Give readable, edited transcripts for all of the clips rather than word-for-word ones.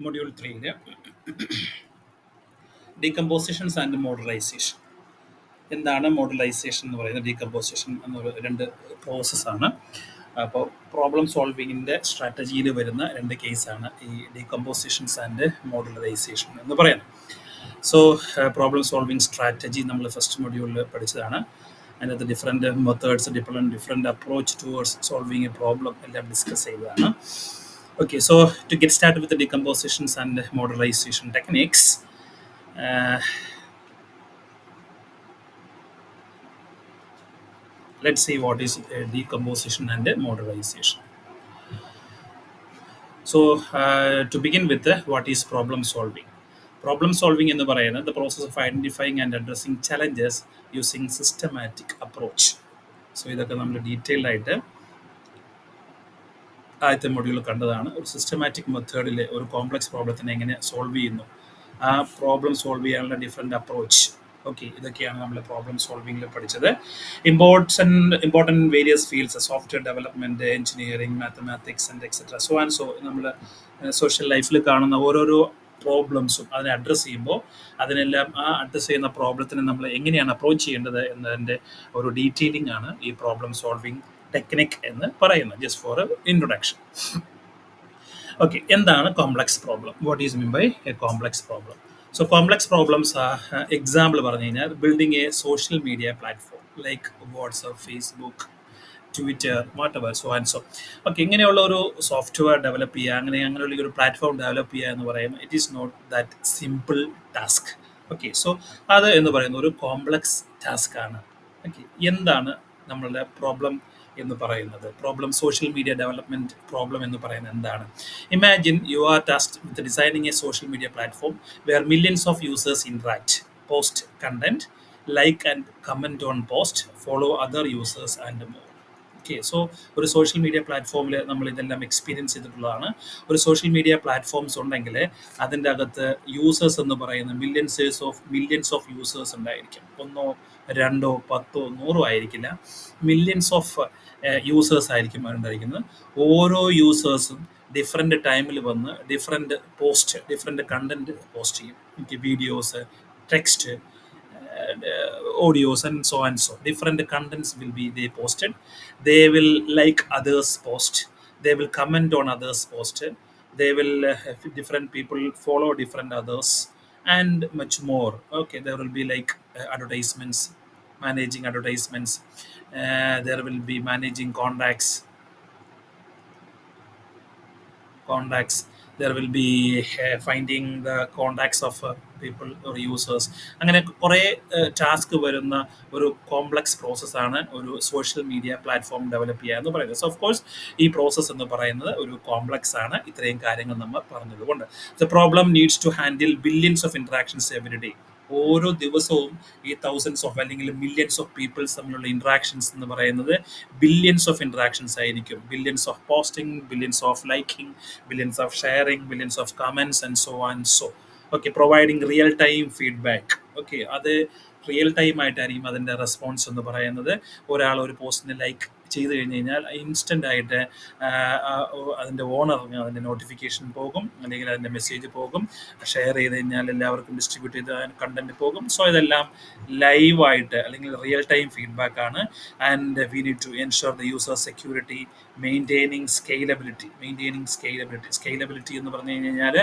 Module 3 ഡീകമ്പോസിഷൻസ് and മോഡലൈസേഷൻ. എന്താണ് മോഡലൈസേഷൻ എന്ന് പറയുന്നത്? ഡീകമ്പോസിഷൻ എന്നൊരു രണ്ട് പ്രോസസ്സാണ്. അപ്പോൾ പ്രോബ്ലം സോൾവിങ്ങിൻ്റെ സ്ട്രാറ്റജിയിൽ വരുന്ന രണ്ട് കേസാണ് ഈ ഡീകമ്പോസിഷൻസ് ആൻഡ് മോഡലൈസേഷൻ എന്ന് പറയുന്നത്. സോ പ്രോബ്ലം സോൾവിങ് സ്ട്രാറ്റജി നമ്മൾ ഫസ്റ്റ് മൊഡ്യൂളിൽ പഠിച്ചതാണ്. അതിനകത്ത് different methods, different approach towards solving A problem എല്ലാം ഡിസ്കസ് ചെയ്തതാണ്. Okay, so to get started with the decompositions and modelization techniques, let's see what is decomposition and modelization. So to begin with, what is problem solving? Problem solving in the process of identifying and addressing challenges using systematic approach. So ഇതൊക്കെ നമ്മൾ detailed ആയിട്ട് ആദ്യത്തെ മൊഡ്യൂളിൽ കണ്ടതാണ്. ഒരു systematic മെത്തേഡിൽ ഒരു complex പ്രോബ്ലത്തിനെ എങ്ങനെ സോൾവ് ചെയ്യുന്നു, ആ പ്രോബ്ലം സോൾവ് ചെയ്യാനുള്ള ഡിഫറെൻറ്റ് അപ്രോച്ച്. ഓക്കെ, ഇതൊക്കെയാണ് നമ്മൾ പ്രോബ്ലം സോൾവിങ്ങിൽ പഠിച്ചത്. Important various fields, software development, engineering, mathematics and etcetera, so and so. നമ്മൾ സോഷ്യൽ ലൈഫിൽ കാണുന്ന ഓരോരോ പ്രോബ്ലംസും അതിനെ അഡ്രസ്സ് ചെയ്യുമ്പോൾ അതിനെല്ലാം ആ അഡ്രസ്സ് ചെയ്യുന്ന പ്രോബ്ലത്തിനെ നമ്മൾ എങ്ങനെയാണ് അപ്രോച്ച് ചെയ്യേണ്ടത് എന്നതിൻ്റെ ഒരു ഡീറ്റെയിലിംഗ് ആണ് ഈ പ്രോബ്ലം സോൾവിങ് ടെക്നിക് എന്ന് പറയുന്നത്. Just for introduction. ഓക്കെ, എന്താണ് complex problem? What is mean by a complex problem? So complex problems example പറഞ്ഞു കഴിഞ്ഞാൽ building a social media platform like WhatsApp, Facebook, Twitter, whatever, so and so. Okay, ഇങ്ങനെയുള്ള ഒരു software develop ചെയ്യുക, അങ്ങനെയുള്ള ഒരു platform develop ചെയ്യുക എന്ന് പറയുമ്പോൾ it is not that simple task. Okay, so അത് എന്ന് പറയുന്ന ഒരു കോംപ്ലക്സ് ടാസ്ക് ആണ്. ഓക്കെ, എന്താണ് നമ്മളുടെ പ്രോബ്ലം എന്ന് പറയുന്നത്? Problem, social media development problem എന്ന് പറയുന്നത് എന്താണ്? Imagine you are tasked with designing a social media platform where millions of users interact, post content, like and comment on post, follow other users and more. Okay, so ഒരു social media പ്ലാറ്റ്ഫോമിൽ നമ്മൾ ഇതെല്ലാം experience ചെയ്തിട്ടുള്ളതാണ്. ഒരു social media platforms ഉണ്ടെങ്കിൽ അതിൻ്റെ അകത്ത് users എന്ന് പറയുന്ന മില്യൺസ് ഓഫ് യൂസേഴ്സ് ഉണ്ടായിരിക്കും. 1, 2, 10, 100 ആയിരിക്കില്ല, മില്യൺസ് ഓഫ് യൂസേഴ്സ് ആയിരിക്കും ഉണ്ടായിരിക്കുന്നത്. ഓരോ യൂസേഴ്സും ഡിഫറെൻറ്റ് ടൈമിൽ വന്ന് ഡിഫറെൻറ്റ് കണ്ടൻറ്റ് പോസ്റ്റ് ചെയ്യും. എനിക്ക് videos, text, audios and so. Different contents will be they posted. They will like others post, they will comment on others post, they will different people follow different others and much more. Okay, there will be like advertisements, managing advertisements, there will be managing contacts, there will be finding the contacts of people or users. അങ്ങനെ കുറേ task വരുന്ന ഒരു complex പ്രോസസ്സാണ് ഒരു social media platform develop ചെയ്യുക എന്ന് പറയുന്നത്. So of course ഈ പ്രോസസ്സ് എന്ന് പറയുന്നത് ഒരു കോംപ്ലക്സ് ആണ്, ഇത്രയും കാര്യങ്ങൾ നമ്മൾ പറഞ്ഞതുകൊണ്ട്. The problem needs to handle billions of interactions every day. ഓരോ ദിവസവും ഈ തൗസൻഡ്സ് ഓഫ് അല്ലെങ്കിൽ മില്യൺസ് ഓഫ് പീപ്പിൾസ് തമ്മിലുള്ള ഇൻട്രാക്ഷൻസ് എന്ന് പറയുന്നത് ബില്യൺസ് ഓഫ് ഇൻട്രാക്ഷൻസ് ആയിരിക്കും. Billions of posting, billions of liking, billions of sharing, billions of comments and so and so. Okay, providing real time feedback. Okay, അത് real time ആയിട്ടായിരിക്കും അതിൻ്റെ response എന്ന് പറയുന്നത്. ഒരാൾ ഒരു പോസ്റ്റിന് ലൈക്ക് ചെയ്ത് കഴിഞ്ഞ് കഴിഞ്ഞാൽ ഇൻസ്റ്റൻ്റ് ആയിട്ട് അതിൻ്റെ ഓണറിന് അതിൻ്റെ നോട്ടിഫിക്കേഷൻ പോകും, അല്ലെങ്കിൽ അതിൻ്റെ മെസ്സേജ് പോകും. ഷെയർ ചെയ്ത് കഴിഞ്ഞാൽ എല്ലാവർക്കും ഡിസ്ട്രിബ്യൂട്ട് ചെയ്ത് കണ്ടന്റ് പോകും. സോ ഇതെല്ലാം ലൈവായിട്ട് അല്ലെങ്കിൽ റിയൽ ടൈം ഫീഡ്ബാക്ക് ആണ്. And we need to ensure the user security, maintaining scalability എന്ന് പറഞ്ഞു കഴിഞ്ഞാൽ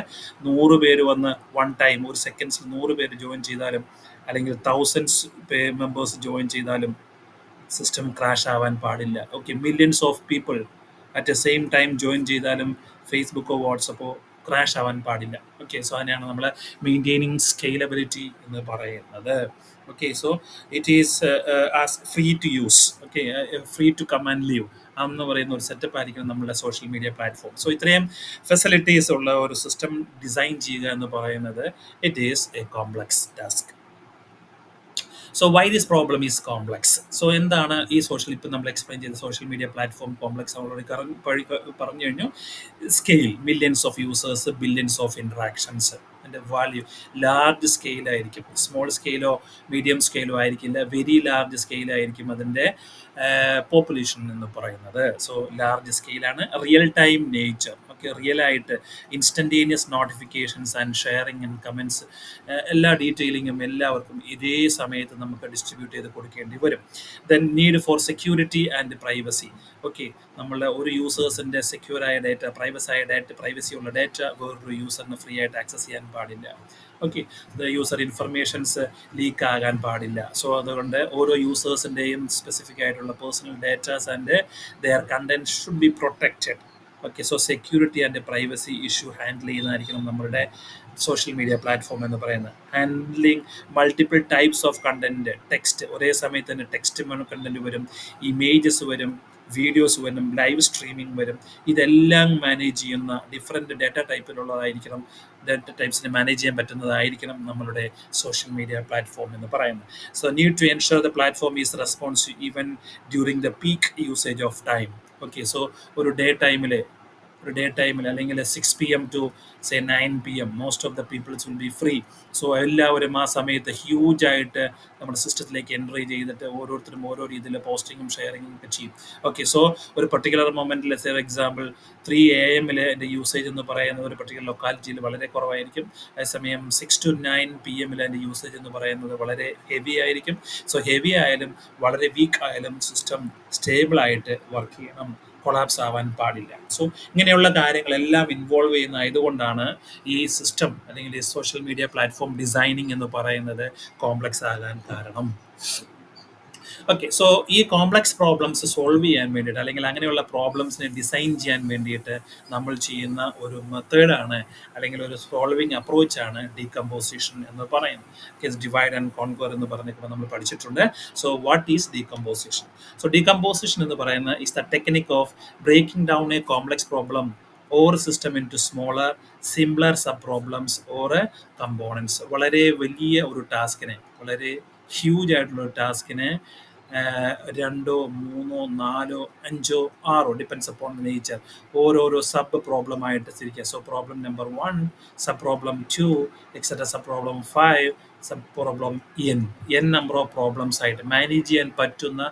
100 പേര് വന്ന് വൺ ടൈം ഒരു സെക്കൻഡ്സിൽ 100 പേര് ജോയിൻ ചെയ്താലും അല്ലെങ്കിൽ തൗസൻഡ്സ് മെമ്പേഴ്സ് ജോയിൻ ചെയ്താലും സിസ്റ്റം ക്രാഷ് ആവാൻ പാടില്ല. Okay, millions of people at A same time join ചെയ്താലും ഫേസ്ബുക്കോ വാട്സപ്പോ ക്രാഷ് ആവാൻ പാടില്ല. ഓക്കെ, സോ അതിനെയാണ് നമ്മൾ മെയിൻറ്റെയിനിങ് സ്കെയിലബിലിറ്റി എന്ന് പറയുന്നത്. Okay, so it is as free to use, okay, free to come and leave എന്ന് പറയുന്ന ഒരു സെറ്റപ്പ് ആയിരിക്കും നമ്മുടെ സോഷ്യൽ മീഡിയ പ്ലാറ്റ്ഫോം. സോ ഇത്രയും ഫെസിലിറ്റീസ് ഉള്ള ഒരു സിസ്റ്റം ഡിസൈൻ ചെയ്യുക എന്ന് പറയുന്നത് it is a complex task. So why this problem is complex? So എന്താണ് ഈ സോഷ്യൽ, ഇപ്പം നമ്മൾ എക്സ്പ്ലെയിൻ ചെയ്ത social media platform complex already പറഞ്ഞു കഴിഞ്ഞു. Scale, millions of users, billions of interactions. അതിൻ്റെ വാല്യൂ ലാർജ് സ്കെയിലായിരിക്കും. സ്മോൾ സ്കെയിലോ മീഡിയം സ്കെയിലോ ആയിരിക്കില്ല, വെരി ലാർജ് സ്കെയിലായിരിക്കും അതിൻ്റെ പോപ്പുലേഷൻ എന്ന് പറയുന്നത്. സോ ലാർജ് സ്കെയിലാണ്. Real time nature. നമുക്ക് റിയലായിട്ട് instantaneous notifications and sharing and comments എല്ലാ ഡീറ്റെയിലിങ്ങും എല്ലാവർക്കും ഇതേ സമയത്ത് നമുക്ക് ഡിസ്ട്രിബ്യൂട്ട് ചെയ്ത് കൊടുക്കേണ്ടി വരും. Then need for security and privacy. Okay, നമ്മളുടെ ഒരു യൂസേഴ്സിൻ്റെ സെക്യൂറായ ഡാറ്റ, പ്രൈവസി ഉള്ള ഡാറ്റ വേറൊരു യൂസറിന് ഫ്രീ ആയിട്ട് ആക്സസ് ചെയ്യാൻ പാടില്ല. ഓക്കെ, യൂസർ ഇൻഫർമേഷൻസ് ലീക്ക് ആകാൻ പാടില്ല. സോ അതുകൊണ്ട് ഓരോ യൂസേഴ്സിൻ്റെയും സ്പെസിഫിക് ആയിട്ടുള്ള personal datas and their content should be protected. Okay, so security and privacy issue handle ചെയ്യുന്നതായിരിക്കണം നമ്മളുടെ സോഷ്യൽ മീഡിയ പ്ലാറ്റ്ഫോം എന്ന് പറയുന്നത്. Handling multiple types of content, text, ഒരേ സമയത്ത് തന്നെ ടെക്സ്റ്റ് കണ്ടന്റ് വരും, ഇമേജസ് വരും, വീഡിയോസ് വരും, ലൈവ് സ്ട്രീമിംഗ് വരും. ഇതെല്ലാം മാനേജ് ചെയ്യുന്ന ഡിഫറെൻറ്റ് ഡാറ്റ ടൈപ്പിലുള്ളതായിരിക്കണം, ഡാറ്റ ടൈപ്സിനെ മാനേജ് ചെയ്യാൻ പറ്റുന്നതായിരിക്കണം നമ്മളുടെ സോഷ്യൽ മീഡിയ പ്ലാറ്റ്ഫോം എന്ന് പറയുന്നത്. So need to ensure the platform is responsive even during the peak usage of time. Okay, so ഒരു ഡേ ടൈമിൽ അല്ലെങ്കിൽ 6 PM to say 9 PM most of the peoples will be free. So എല്ലാവരും ആ സമയത്ത് ഹ്യൂജായിട്ട് നമ്മുടെ സിസ്റ്റത്തിലേക്ക് എൻട്രി ചെയ്തിട്ട് ഓരോരുത്തരും ഓരോ രീതിയിൽ പോസ്റ്റിങ്ങും ഷെയറിങ്ങും ഒക്കെ ചെയ്യും. ഓക്കെ, സോ ഒരു പർട്ടിക്കുലർ മൊമെൻറ്റിൽ ഫോർ എക്സാമ്പിൾ 3 AM എൻ്റെ യൂസേജ് എന്ന് പറയുന്നത് ഒരു പർട്ടിക്കുലർ ലൊക്കാലിറ്റിയിൽ വളരെ കുറവായിരിക്കും. അതേസമയം 6 to 9 PM എൻ്റെ യൂസേജ് എന്ന് പറയുന്നത് വളരെ ഹെവി ആയിരിക്കും. സോ ഹെവി ആയാലും വളരെ വീക്ക് ആയാലും സിസ്റ്റം സ്റ്റേബിളായിട്ട് വർക്ക് ചെയ്യണം, കൊളാപ്സ് ആവാൻ പാടില്ല. സോ ഇങ്ങനെയുള്ള കാര്യങ്ങളെല്ലാം ഇൻവോൾവ് ചെയ്യുന്നതായതുകൊണ്ടാണ് ഈ സിസ്റ്റം അല്ലെങ്കിൽ ഈ സോഷ്യൽ മീഡിയ പ്ലാറ്റ്ഫോം ഡിസൈനിങ് എന്ന് പറയുന്നത് കോംപ്ലക്സ് ആകാൻ കാരണം. ഓക്കെ, സോ ഈ കോംപ്ലക്സ് പ്രോബ്ലംസ് സോൾവ് ചെയ്യാൻ വേണ്ടിയിട്ട് അല്ലെങ്കിൽ അങ്ങനെയുള്ള പ്രോബ്ലംസിനെ ഡിസൈൻ ചെയ്യാൻ വേണ്ടിയിട്ട് നമ്മൾ ചെയ്യുന്ന ഒരു മെത്തേഡാണ് അല്ലെങ്കിൽ ഒരു സോൾവിങ് അപ്രോച്ചാണ് ഡീകമ്പോസിഷൻ എന്ന് പറയുന്നത്. ഡിവൈഡ് ആൻഡ് കോൺക്വർ എന്ന് പറഞ്ഞിട്ട് നമ്മൾ പഠിച്ചിട്ടുണ്ട്. So what is decomposition? So decomposition എന്ന് പറയുന്നത് is the technique of breaking down a complex problem or system into smaller simpler sub problems or components. വളരെ വലിയ ഒരു ടാസ്കിനെ, വളരെ ഹ്യൂജ് ആയിട്ടുള്ള ഒരു ടാസ്കിനെ 2, 3, 4, 5, 6 ഡിപ്പെൻസ് അപ്പോൺ ദ നേച്ചർ ഓരോരോ സബ് പ്രോബ്ലം ആയിട്ട് തിരിക്കുക. So problem number 1, sub problem 2, etcetera sub problem 5, sub problem n number of problems ആയിട്ട് മാനേജ് ചെയ്യാൻ പറ്റുന്ന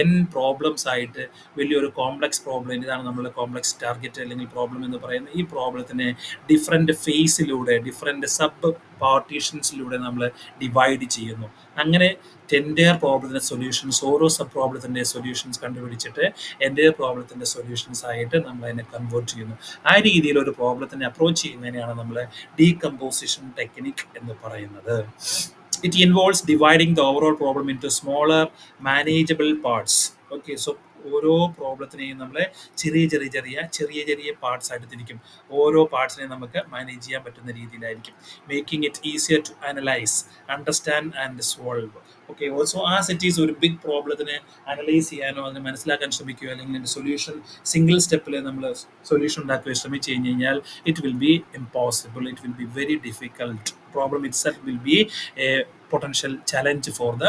n പ്രോബ്ലംസ് ആയിട്ട് വലിയൊരു കോംപ്ലക്സ് പ്രോബ്ലം, ഇതാണ് നമ്മൾ കോംപ്ലക്സ് ടാർഗറ്റ് അല്ലെങ്കിൽ പ്രോബ്ലം എന്ന് പറയുന്നത്. ഈ പ്രോബ്ലത്തിനെ ഡിഫറെൻറ്റ് ഫേസിലൂടെ, ഡിഫറെൻറ്റ് സബ് പാർട്ടീഷൻസിലൂടെ നമ്മൾ ഡിവൈഡ് ചെയ്യുന്നു. അങ്ങനെ എൻ്റയർ പ്രോബ്ലത്തിൻ്റെ സൊല്യൂഷൻസ്, ഓരോ സബ് പ്രോബ്ലത്തിൻ്റെ സൊല്യൂഷൻസ് കണ്ടുപിടിച്ചിട്ട് എൻ്റയർ പ്രോബ്ലത്തിൻ്റെ സൊല്യൂഷൻസ് ആയിട്ട് നമ്മൾ അതിനെ കൺവേർട്ട് ചെയ്യുന്നു. ആ രീതിയിൽ ഒരു പ്രോബ്ലത്തിനെ അപ്രോച്ച് ചെയ്യുന്നതിനെയാണ് നമ്മൾ ഡീകമ്പോസിഷൻ ടെക്നിക് എന്ന് പറയുന്നത്. It involves dividing the overall problem into smaller manageable parts. Okay, so ഓരോ പ്രോബ്ലത്തിനെയും നമ്മൾ ചെറിയ പാർട്സ് ആയിട്ട് തിരിക്കും. ഓരോ പാർട്സിനെയും നമുക്ക് മാനേജ് ചെയ്യാൻ പറ്റുന്ന രീതിയിലായിരിക്കും. Making it easier to analyse, understand and solve. Okay, also as it is ഒരു ബിഗ് പ്രോബ്ലത്തിനെ അനലൈസ് ചെയ്യാനോ അതിനെ മനസ്സിലാക്കാൻ ശ്രമിക്കുകയോ അല്ലെങ്കിൽ അതിൻ്റെ സൊല്യൂഷൻ സിംഗിൾ സ്റ്റെപ്പിൽ നമ്മൾ സൊല്യൂഷൻ ഉണ്ടാക്കുകയോ ശ്രമിച്ചു കഴിഞ്ഞാൽ it will be impossible, it will be very difficult. Problem itself will be A potential challenge for the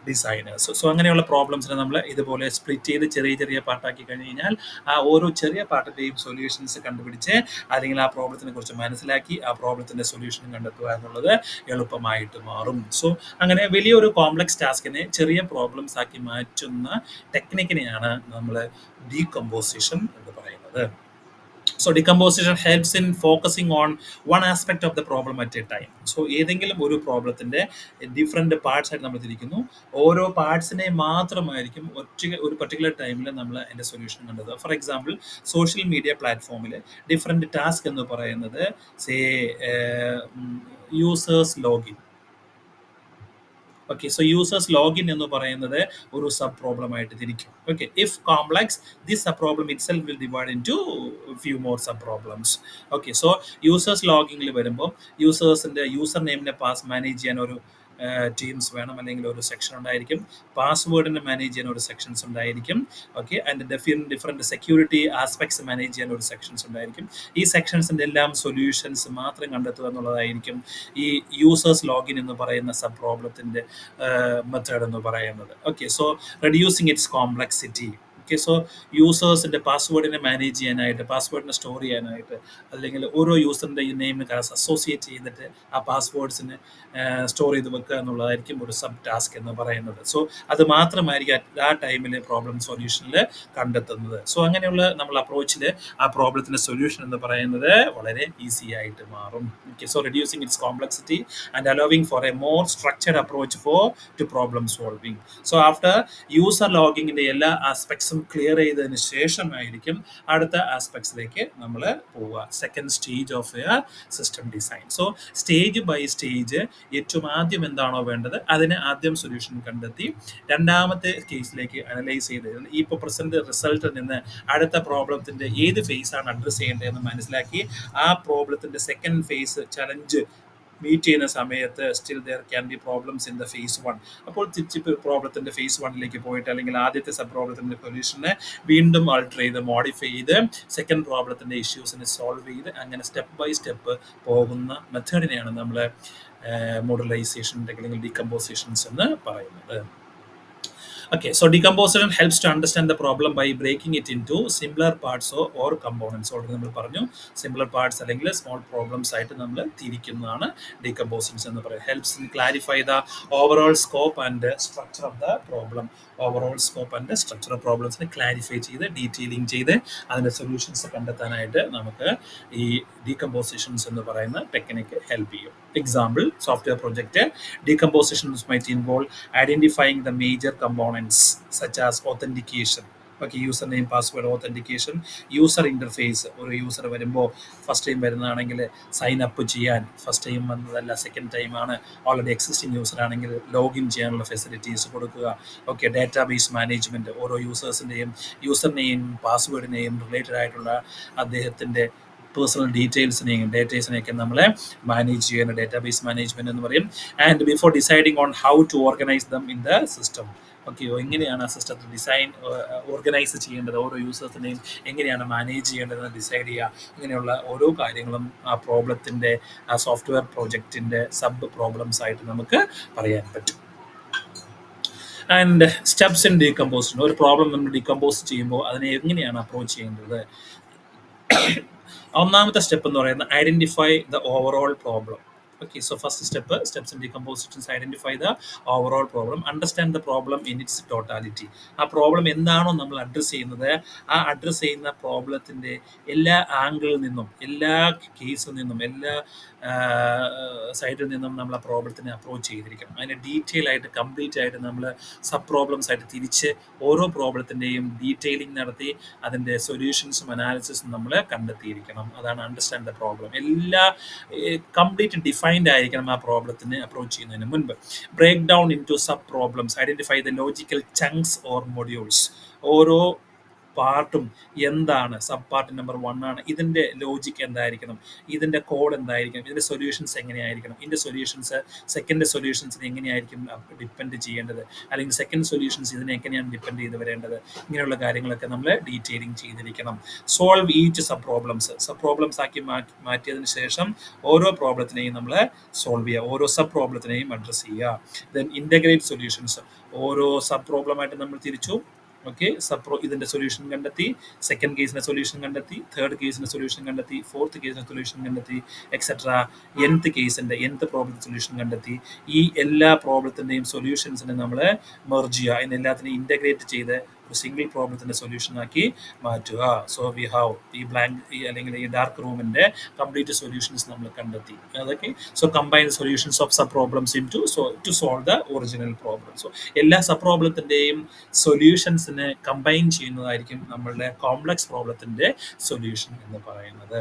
designers. So അങ്ങനെയുള്ള പ്രോബ്ലംസിനെ നമ്മൾ ഇതുപോലെ സ്പ്ലിറ്റ് ചെയ്ത് ചെറിയ പാർട്ടാക്കി കഴിഞ്ഞ് കഴിഞ്ഞാൽ ആ ഓരോ ചെറിയ പാർട്ടിൻ്റെയും സൊല്യൂഷൻസ് കണ്ടുപിടിച്ച് അല്ലെങ്കിൽ ആ പ്രോബ്ലത്തിനെ കുറിച്ച് മനസ്സിലാക്കി ആ പ്രോബ്ലത്തിൻ്റെ സൊല്യൂഷൻ കണ്ടെത്തുക എന്നുള്ളത് എളുപ്പമായിട്ട് മാറും. സോ അങ്ങനെ വലിയൊരു കോംപ്ലക്സ് ടാസ്കിനെ ചെറിയ പ്രോബ്ലംസ് ആക്കി മാറ്റുന്ന ടെക്നിക്കിനെയാണ് നമ്മൾ ഡീകമ്പോസിഷൻ എന്ന് പറയുന്നത്. So decomposition helps in focusing on one aspect of the problem at a time. So ഏതെങ്കിലും ഒരു പ്രോബ്ലത്തിൻ്റെ ഡിഫറെൻറ്റ് പാർട്സ് ആയിട്ട് നമ്മൾ തിരിക്കുന്നു. ഓരോ പാർട്സിനെ മാത്രമായിരിക്കും ഒരു പർട്ടിക്കുലർ ടൈമിൽ നമ്മൾ അതിൻ്റെ സൊല്യൂഷൻ കണ്ടത്. ഫോർ എക്സാമ്പിൾ സോഷ്യൽ മീഡിയ പ്ലാറ്റ്ഫോമിൽ ഡിഫറെൻറ്റ് ടാസ്ക് എന്ന് പറയുന്നത് users login. Okay, so users login എന്ന് പറയുന്നത് ഒരു സബ് പ്രോബ്ലം ആയിട്ട് തിരിക്കും. Okay, if complex this sub problem itself will divide into few more sub problems. Okay, so users ലോഗിങ്ങിൽ വരുമ്പോൾ യൂസേഴ്സിൻ്റെ യൂസർ നെയിമിനെ പാസ് മാനേജ് ചെയ്യാൻ ഒരു ടീംസ് വേണം, അല്ലെങ്കിൽ ഒരു സെക്ഷൻ ഉണ്ടായിരിക്കും. പാസ്വേഡിനെ മാനേജ് ചെയ്യാൻ ഒരു സെക്ഷൻസ് ഉണ്ടായിരിക്കും. Okay, and different security aspects manage ചെയ്യാൻ ഒരു സെക്ഷൻസ് ഉണ്ടായിരിക്കും. ഈ സെക്ഷൻസിൻ്റെ എല്ലാം സൊല്യൂഷൻസ് മാത്രം കണ്ടെത്തുക എന്നുള്ളതായിരിക്കും ഈ യൂസേഴ്സ് ലോഗിൻ എന്ന് പറയുന്ന സബ് പ്രോബ്ലത്തിൻ്റെ മെത്തേഡ് എന്ന് പറയുന്നത്. Okay, so reducing its complexity. Okay. So യൂസേഴ്സിൻ്റെ പാസ്വേഡിനെ മാനേജ് ചെയ്യാനായിട്ട്, പാസ്വേഡിനെ സ്റ്റോർ ചെയ്യാനായിട്ട്, അല്ലെങ്കിൽ ഓരോ യൂസറിൻ്റെ ഈ നെയിമിന് അസോസിയേറ്റ് ചെയ്തിട്ട് ആ പാസ്വേഡ്സിന് സ്റ്റോർ ചെയ്ത് വെക്കുക എന്നുള്ളതായിരിക്കും ഒരു സബ് ടാസ്ക് എന്ന് പറയുന്നത്. സോ അത് മാത്രമായിരിക്കും ആ ടൈമിൽ പ്രോബ്ലം സൊല്യൂഷനിൽ കണ്ടെത്തുന്നത്. സോ അങ്ങനെയുള്ള നമ്മൾ അപ്രോച്ചിൽ ആ പ്രോബ്ലത്തിൻ്റെ സൊല്യൂഷൻ എന്ന് പറയുന്നത് വളരെ ഈസി ആയിട്ട് മാറും. Okay. So reducing its complexity and allowing for a more structured approach to problem solving. So after user ലോഗിങ്ങിൻ്റെ എല്ലാ ആസ്പെക്ട്സും ക്ലിയർ ചെയ്തതിന് ശേഷമായിരിക്കും അടുത്ത ആസ്പെക്ട്സിലേക്ക് നമ്മൾ പോവുക. Second stage of a system design. So stage by stage ഏറ്റവും ആദ്യം എന്താണോ വേണ്ടത് അതിന് ആദ്യം സൊല്യൂഷൻ കണ്ടെത്തി രണ്ടാമത്തെ കേസിലേക്ക് അനലൈസ് ചെയ്ത് ഇപ്പോൾ പ്രസന്റ് റിസൾട്ടിൽ നിന്ന് അടുത്ത പ്രോബ്ലത്തിൻ്റെ ഏത് ഫേസാണ് അഡ്രസ്സ് ചെയ്യേണ്ടതെന്ന് മനസ്സിലാക്കി ആ പ്രോബ്ലത്തിൻ്റെ സെക്കൻഡ് ഫേസ് ചലഞ്ച് മീറ്റ് ചെയ്യുന്ന സമയത്ത് still there can be problems in the phase 1. അപ്പോൾ തിരിച്ച് പ്രോബ്ലത്തിൻ്റെ ഫേസ് 1ലേക്ക് പോയിട്ട് അല്ലെങ്കിൽ ആദ്യത്തെ സബ് പ്രോബ്ലത്തിൻ്റെ സൊല്യൂഷനെ വീണ്ടും ആൾട്ടർ ചെയ്ത് മോഡിഫൈ ചെയ്ത് സെക്കൻഡ് പ്രോബ്ലത്തിൻ്റെ ഇഷ്യൂസിനെ സോൾവ് ചെയ്ത് അങ്ങനെ സ്റ്റെപ്പ് ബൈ സ്റ്റെപ്പ് പോകുന്ന മെത്തേഡിനെയാണ് നമ്മൾ മോഡുലൈസേഷൻ അല്ലെങ്കിൽ ഡീകമ്പോസിഷൻസ് എന്ന് പറയുന്നത്. Okay, so decomposition helps to understand the problem by breaking it into simpler parts or components. Already നമ്മൾ പറഞ്ഞു സിംപ്ലർ പാർട്സ് അല്ലെങ്കിൽ സ്മോൾ പ്രോബ്ലംസ് ആയിട്ട് നമ്മൾ തിരിക്കുന്നതാണ് ഡീകമ്പോസിഷൻസ് എന്ന് പറയുന്നത്. Helps in clarify the overall scope and structure of the problem. Overall scope and structure of പ്രോബ്ലംസിനെ clarify ചെയ്ത് ഡീറ്റെയിലിംഗ് ചെയ്ത് അതിൻ്റെ സൊല്യൂഷൻസ് കണ്ടെത്താനായിട്ട് നമുക്ക് ഈ ഡീകമ്പോസിഷൻസ് എന്ന് പറയുന്ന ടെക്നിക്ക് ഹെൽപ്പ് ചെയ്യും. Example, software project decompositions might involve identifying the major components such as authentication. Okay, username, password, authentication, user interface. ഒരു യൂസർ വരുമ്പോൾ ഫസ്റ്റ് ടൈം വരുന്നതാണെങ്കിൽ സൈൻ അപ്പ് ചെയ്യാൻ ഫസ്റ്റ് ടൈം വന്നതല്ല, സെക്കൻഡ് ടൈം ആണ്. Already existing user ആണെങ്കിൽ login ചെയ്യാനുള്ള facilities കൊടുക്കുക. Okay, database management, ഓരോ യൂസേഴ്സിൻ്റെയും user name പാസ്വേഡിനെയും related ആയിട്ടുള്ള അദ്ദേഹത്തിൻ്റെ പേഴ്സണൽ ഡീറ്റെയിൽസിനെയും ഡേറ്റേഴ്സിനെയൊക്കെ നമ്മളെ മാനേജ് ചെയ്യുന്ന ഡേറ്റാബേസ് മാനേജ്മെൻറ്റ് എന്ന് പറയും. And before deciding on how to organise them in the system. Okay, എങ്ങനെയാണ് ആ സിസ്റ്റത്തിൽ ഡിസൈൻ ഓർഗനൈസ് ചെയ്യേണ്ടത്, ഓരോ യൂസേഴ്സിനെയും എങ്ങനെയാണ് മാനേജ് ചെയ്യേണ്ടതെന്ന് ഡിസൈഡ് ചെയ്യുക. ഇങ്ങനെയുള്ള ഓരോ കാര്യങ്ങളും ആ പ്രോബ്ലത്തിൻ്റെ ആ സോഫ്റ്റ്വെയർ പ്രോജക്റ്റിൻ്റെ സബ് പ്രോബ്ലംസ് ആയിട്ട് നമുക്ക് പറയാൻ പറ്റും. And steps in decomposition. ഒരു പ്രോബ്ലം നമ്മൾ ഡീകമ്പോസ് ചെയ്യുമ്പോൾ അതിനെ എങ്ങനെയാണ് അപ്രോച്ച് ചെയ്യേണ്ടത്. ഒന്നാമത്തെ സ്റ്റെപ്പ് എന്ന് പറയുന്നത് identify the overall problem. Okay, so first steps in decomposition, identify the overall problem, understand the problem in its totality. ആ പ്രോബ്ലം എന്താണോ നമ്മൾ അഡ്രസ്സ് ചെയ്യുന്നത് ആ അഡ്രസ്സ് ചെയ്യുന്ന പ്രോബ്ലത്തിൻ്റെ എല്ലാ ആംഗിളിൽ നിന്നും എല്ലാ കേസിൽ നിന്നും എല്ലാ സൈഡിൽ നിന്നും നമ്മൾ ആ പ്രോബ്ലത്തിനെ അപ്രോച്ച് ചെയ്തിരിക്കണം. അതിനെ ഡീറ്റെയിൽ ആയിട്ട് കംപ്ലീറ്റ് ആയിട്ട് നമ്മൾ സബ് പ്രോബ്ലംസ് ആയിട്ട് തിരിച്ച് ഓരോ പ്രോബ്ലത്തിൻ്റെയും ഡീറ്റെയിലിംഗ് നടത്തി അതിൻ്റെ സൊല്യൂഷൻസും അനാലിസിസും നമ്മൾ കണ്ടെത്തിയിരിക്കണം. അതാണ് അണ്ടർസ്റ്റാൻഡ് ദ പ്രോബ്ലം. എല്ലാ കംപ്ലീറ്റ് ഡിഫൈൻഡ് ആയിരിക്കണം ആ പ്രോബ്ലത്തിനെ അപ്രോച്ച് ചെയ്യുന്നതിന് മുൻപ്. Break down into sub problems, identify the logical chunks or modules. ഓരോ പാർട്ടും എന്താണ്, സബ് പാർട്ട് നമ്പർ 1 ആണ്, ഇതിൻ്റെ ലോജിക്ക് എന്തായിരിക്കണം, ഇതിൻ്റെ കോഡ് എന്തായിരിക്കണം, ഇതിൻ്റെ സൊല്യൂഷൻസ് എങ്ങനെയായിരിക്കണം, ഇതിൻ്റെ സൊല്യൂഷൻസ് സെക്കൻഡ് സൊല്യൂഷൻസിന് എങ്ങനെയായിരിക്കും ഡിപ്പെൻഡ് ചെയ്യേണ്ടത്, അല്ലെങ്കിൽ സെക്കൻഡ് സൊല്യൂഷൻസ് ഇതിനെ എങ്ങനെയാണ് ഡിപ്പെൻഡ് ചെയ്ത് വരേണ്ടത്. ഇങ്ങനെയുള്ള കാര്യങ്ങളൊക്കെ നമ്മൾ ഡീറ്റെയിലിംഗ് ചെയ്തിരിക്കണം. സോൾവ് ഈച്ച് സബ് പ്രോബ്ലംസ് ആക്കി മാറ്റിയതിന് ശേഷം ഓരോ പ്രോബ്ലത്തിനെയും നമ്മൾ സോൾവ് ചെയ്യുക, ഓരോ സബ് പ്രോബ്ലത്തിനെയും അഡ്രസ്സ് ചെയ്യുക. Then integrate solutions. ഓരോ സബ് പ്രോബ്ലമായിട്ട് നമ്മൾ തിരിച്ചു. ഓക്കെ, ഇതിൻ്റെ സൊല്യൂഷൻ കണ്ടെത്തി, സെക്കൻഡ് കേസിൻ്റെ സൊല്യൂഷൻ കണ്ടെത്തി, തേർഡ് കേസിൻ്റെ സൊല്യൂഷൻ കണ്ടെത്തി, ഫോർത്ത് കേസിൻ്റെ സൊല്യൂഷൻ കണ്ടെത്തി, എക്സെട്ര nth പ്രോബ്ലത്തിൻ്റെ സൊല്യൂഷൻ കണ്ടെത്തി. ഈ എല്ലാ പ്രോബ്ലത്തിൻ്റെയും സൊല്യൂഷൻസിനെ നമ്മൾ മെർജ് ചെയ്യുക, അതിനെല്ലാത്തിനെയും ഇൻ്റഗ്രേറ്റ് ചെയ്ത് ഒരു സിംഗിൾ പ്രോബ്ലത്തിൻ്റെ സൊല്യൂഷൻ ആക്കി മാറ്റുക. സോ വി ഹാവ് ഈ അല്ലെങ്കിൽ ഈ ഡാർക്ക് റൂമിൻ്റെ കംപ്ലീറ്റ് സൊല്യൂഷൻസ് നമ്മൾ കണ്ടെത്തി. അതൊക്കെ so combine solutions of sub problems into solve the original problem. So എല്ലാ സബ് പ്രോബ്ലത്തിൻ്റെയും സൊല്യൂഷൻസിനെ കമ്പൈൻ ചെയ്യുന്നതായിരിക്കും നമ്മളുടെ കോംപ്ലക്സ് പ്രോബ്ലത്തിൻ്റെ സൊല്യൂഷൻ എന്ന് പറയുന്നത്.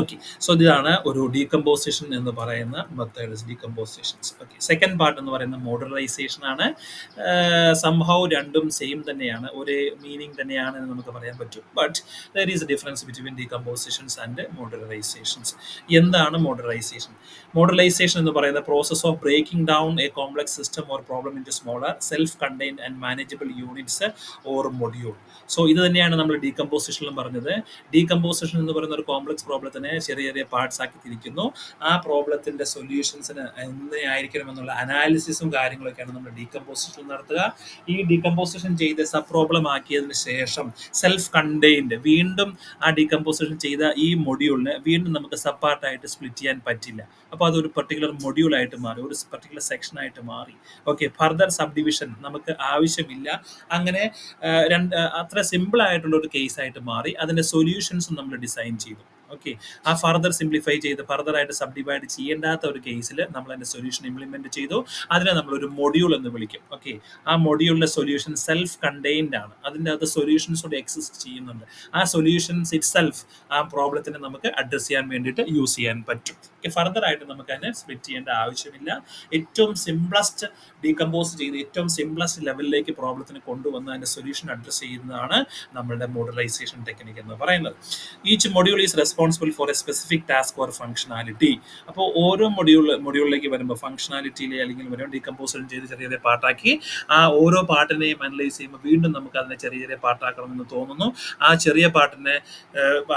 ഓക്കെ, സോ ഇതാണ് ഒരു ഡീകമ്പോസിഷൻ എന്ന് പറയുന്ന മെത്തേഡ്സ്, ഡീകമ്പോസിഷൻസ്. ഓക്കെ, സെക്കൻഡ് പാർട്ട് എന്ന് പറയുന്ന മോഡുലൈസേഷൻ ആണ്. സംഭവം രണ്ടും സെയിം തന്നെയാണ്, ഒരേ മീനിങ് തന്നെയാണ് എന്ന് നമുക്ക് പറയാൻ പറ്റും. But there is a difference between decompositions and modularisations. എന്താണ് മോഡുലൈസേഷൻ? മോഡുലൈസേഷൻ എന്ന് പറയുന്ന process of breaking down a complex system or problem into smaller self contained and manageable units or module. So ഇത് തന്നെയാണ് നമ്മൾ ഡീകമ്പോസിഷനിലും പറഞ്ഞത്. Decomposition എന്ന് പറയുന്ന ഒരു കോംപ്ലക്സ് പ്രോബ്ലത്തിന് പ്രോബ്ലത്തിനെ ചെറിയ ചെറിയ പാർട്സ് ആക്കി തിരിക്കുന്നു. ആ പ്രോബ്ലത്തിന്റെ സൊല്യൂഷൻസിന് എങ്ങനെയായിരിക്കണം എന്നുള്ള അനാലിസിസും കാര്യങ്ങളൊക്കെയാണ് നമ്മൾ ഡീകമ്പോസിഷൻ നടത്തുക. ഈ ഡീകമ്പോസിഷൻ ചെയ്ത് സബ് പ്രോബ്ലം ആക്കിയതിന് ശേഷം സെൽഫ് കണ്ടെയ്ൻഡ് വീണ്ടും ആ ഡീകമ്പോസിഷൻ ചെയ്ത ഈ മൊഡ്യൂളിനെ വീണ്ടും നമുക്ക് സബ് പാർട്ടായിട്ട് സ്പ്ലിറ്റ് ചെയ്യാൻ പറ്റില്ല. അപ്പോൾ അതൊരു പെർട്ടിക്കുലർ മൊഡ്യൂളായിട്ട് മാറി, ഒരു പെർട്ടിക്കുലർ സെക്ഷനായിട്ട് മാറി. ഓക്കെ, ഫർദർ സബ് ഡിവിഷൻ നമുക്ക് ആവശ്യമില്ല. അങ്ങനെ അത്ര സിമ്പിൾ ആയിട്ടുള്ള ഒരു കേസായിട്ട് മാറി. അതിന്റെ സൊല്യൂഷൻസും നമ്മൾ ഡിസൈൻ ചെയ്തു. ഓക്കെ, ആ ഫർദർ സിംപ്ലിഫൈ ചെയ്ത് ഫർദർ ആയിട്ട് സബ് ഡിവൈഡ് ചെയ്യേണ്ടാത്ത ഒരു കേസിൽ നമ്മൾ അതിന്റെ സൊല്യൂഷൻ ഇംപ്ലിമെന്റ് ചെയ്തു. അതിനെ നമ്മൾ ഒരു മൊഡ്യൂൾ എന്ന് വിളിക്കും. ഓക്കെ, ആ മൊഡ്യൂളിന്റെ സൊല്യൂഷൻ സെൽഫ് കണ്ടെയ്ൻഡ് ആണ്. അതിൻ്റെ അകത്ത് സൊല്യൂഷൻസ് കൂടി എക്സിസ്റ്റ് ചെയ്യുന്നുണ്ട്. ആ സൊല്യൂഷൻസ് ഇറ്റ് സെൽഫ് ആ പ്രോബ്ലത്തിനെ നമുക്ക് അഡ്രസ് ചെയ്യാൻ വേണ്ടിയിട്ട് യൂസ് ചെയ്യാൻ പറ്റും. ഓക്കെ, ഫർദർ ആയിട്ട് നമുക്ക് അതിനെ സ്പ്ലിറ്റ് ചെയ്യേണ്ട ആവശ്യമില്ല. ഏറ്റവും സിംപ്ലസ്റ്റ് ഡീകമ്പോസ് ചെയ്ത് ഏറ്റവും സിംപ്ലസ്റ്റ് ലെവലിലേക്ക് പ്രോബ്ലത്തിന് കൊണ്ടുവന്ന് അതിന്റെ സൊല്യൂഷൻ അഡ്രസ് ചെയ്യുന്നതാണ് നമ്മളുടെ മോഡലൈസേഷൻ ടെക്നിക് എന്ന് പറയുന്നത്. Each module is responsible for a specific task or functionality. അപ്പോൾ ഓരോ മൊഡ്യൂളിലേക്ക് വരുമ്പോൾ ഫംഗ്ഷനാലിറ്റിയിലെ അല്ലെങ്കിൽ വരുമ്പോൾ ഡീകമ്പോസ് ചെയ്ത് ചെറിയ ചെറിയ പാർട്ടാക്കി ആ ഓരോ പാർട്ടിനെയും അനലൈസ് ചെയ്യുമ്പോൾ വീണ്ടും നമുക്ക് അതിനെ ചെറിയ ചെറിയ പാർട്ടാക്കണമെന്ന് തോന്നുന്നു. ആ ചെറിയ പാർട്ടിനെ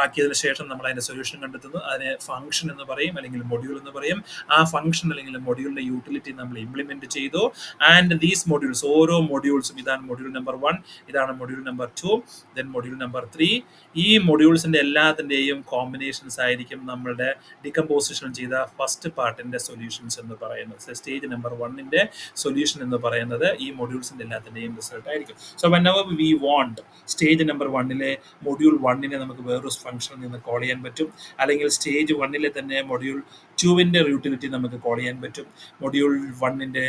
ആക്കിയതിനു ശേഷം നമ്മൾ അതിന്റെ സൊല്യൂഷൻ കണ്ടെത്തുന്നു. അതിനെ ഫംഗ്ഷൻ എന്ന് പറയും അല്ലെങ്കിൽ മൊഡ്യൂൾ എന്ന് പറയും. ആ ഫംഗ്ഷൻ അല്ലെങ്കിൽ മൊഡ്യൂളിന്റെ യൂട്ടിലിറ്റി നമ്മൾ ഇംപ്ലിമെന്റ് ചെയ്തു. ആൻഡ് ദീസ് മൊഡ്യൂൾസ്, ഓരോ മൊഡ്യൂൾസും, ഇതാണ് മൊഡ്യൂൾ നമ്പർ 1, ഇതാണ് module number 2, then module number 3. ഈ മൊഡ്യൂൾസിന്റെ എല്ലാത്തിന്റെയും കോമ്പിനേഷൻസ് ആയിരിക്കും നമ്മളുടെ ഡികമ്പോസിഷൻ ചെയ്ത ഫസ്റ്റ് പാർട്ടിന്റെ സൊല്യൂഷൻസ് എന്ന് പറയുന്നത്. സ്റ്റേജ് നമ്പർ 1ന്റെ സൊല്യൂഷൻ എന്ന് പറയുന്നത് ഈ മൊഡ്യൂൾസിന്റെ എല്ലാത്തിന്റെയും റിസൾട്ട് ആയിരിക്കും. So whenever we want stage number 1ലെ മൊഡ്യൂൾ 1നെ നമുക്ക് വേറൊരു ഫംഗ്ഷനിൽ നിന്ന് കോൾ ചെയ്യാൻ പറ്റും. അല്ലെങ്കിൽ സ്റ്റേജ് 1ലെ തന്നെ മൊഡ്യൂൾ 2ന്റെ യൂട്ടിലിറ്റി നമുക്ക് കോൾ ചെയ്യാൻ പറ്റും. മൊഡ്യൂൾ 1ന്റെ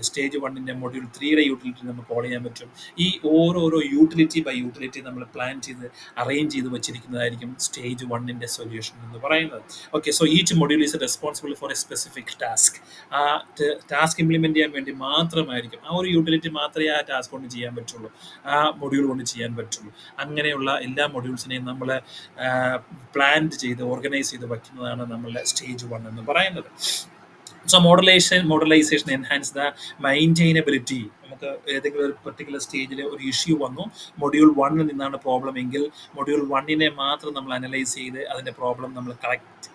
സ്റ്റേജ് 1ന്റെ മൊഡ്യൂൾ 3യുടെ യൂട്ടിലിറ്റി നമുക്ക് കോൾ ചെയ്യാൻ പറ്റും. ഈ ഓരോരോ യൂട്ടിലിറ്റി ബൈ യൂട്ടിലിറ്റി നമ്മൾ പ്ലാൻ ചെയ്ത് അറേഞ്ച് ചെയ്ത് വെച്ചിരിക്കുന്നതായിരിക്കും സ്റ്റേജ് 1ന്റെ സൊല്യൂഷൻ എന്ന് പറയുന്നത്. Okay, so each module is responsible for a specific task. ആ ടാസ്ക് ഇംപ്ലിമെന്റ് ചെയ്യാൻ വേണ്ടി മാത്രമായിരിക്കും, ആ ഒരു യൂട്ടിലിറ്റി മാത്രമേ ആ ടാസ്ക് കൊണ്ട് ചെയ്യാൻ പറ്റുള്ളൂ, ആ മൊഡ്യൂൾ കൊണ്ട് ചെയ്യാൻ പറ്റുള്ളൂ. അങ്ങനെയുള്ള എല്ലാ മൊഡ്യൂൾസിനെയും നമ്മൾ പ്ലാൻ ചെയ്ത് ഓർഗനൈസ് ചെയ്ത് വയ്ക്കുന്നതാണ് നമ്മളുടെ സ്റ്റേജ് 1 എന്ന് പറയുന്നത്. So modularisation enhance the maintainability. നമുക്ക് ഏതെങ്കിലും ഒരു പെർട്ടിക്കുലർ സ്റ്റേജിൽ ഒരു ഇഷ്യൂ വന്നു, മൊഡ്യൂൾ 1ൽ നിന്നാണ് പ്രോബ്ലം എങ്കിൽ മൊഡ്യൂൾ 1നെ മാത്രം നമ്മൾ അനലൈസ് ചെയ്ത് അതിൻ്റെ പ്രോബ്ലം നമ്മൾ